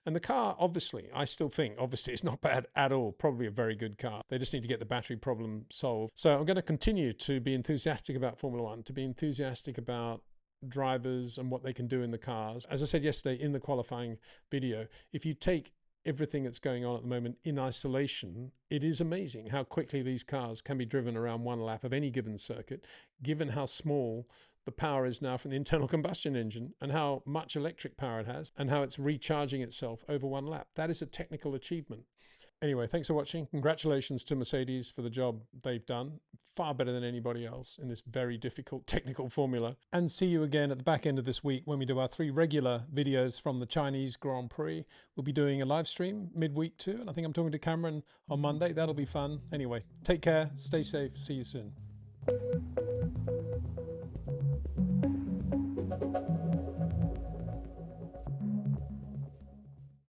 And the car, obviously, I still think, obviously, it's not bad at all. Probably a very good car. They just need to get the battery problem solved. So I'm going to continue to be enthusiastic about Formula One, to be enthusiastic about drivers and what they can do in the cars. As I said yesterday in the qualifying video, if you take everything that's going on at the moment in isolation, it is amazing how quickly these cars can be driven around one lap of any given circuit, given how small the power is now from the internal combustion engine and how much electric power it has and how it's recharging itself over one lap. That is a technical achievement. Anyway, thanks for watching. Congratulations to Mercedes for the job they've done. Far better than anybody else in this very difficult technical formula. And see you again at the back end of this week when we do our 3 regular videos from the Chinese Grand Prix. We'll be doing a live stream midweek too. And I think I'm talking to Cameron on Monday. That'll be fun. Anyway, take care. Stay safe. See you soon.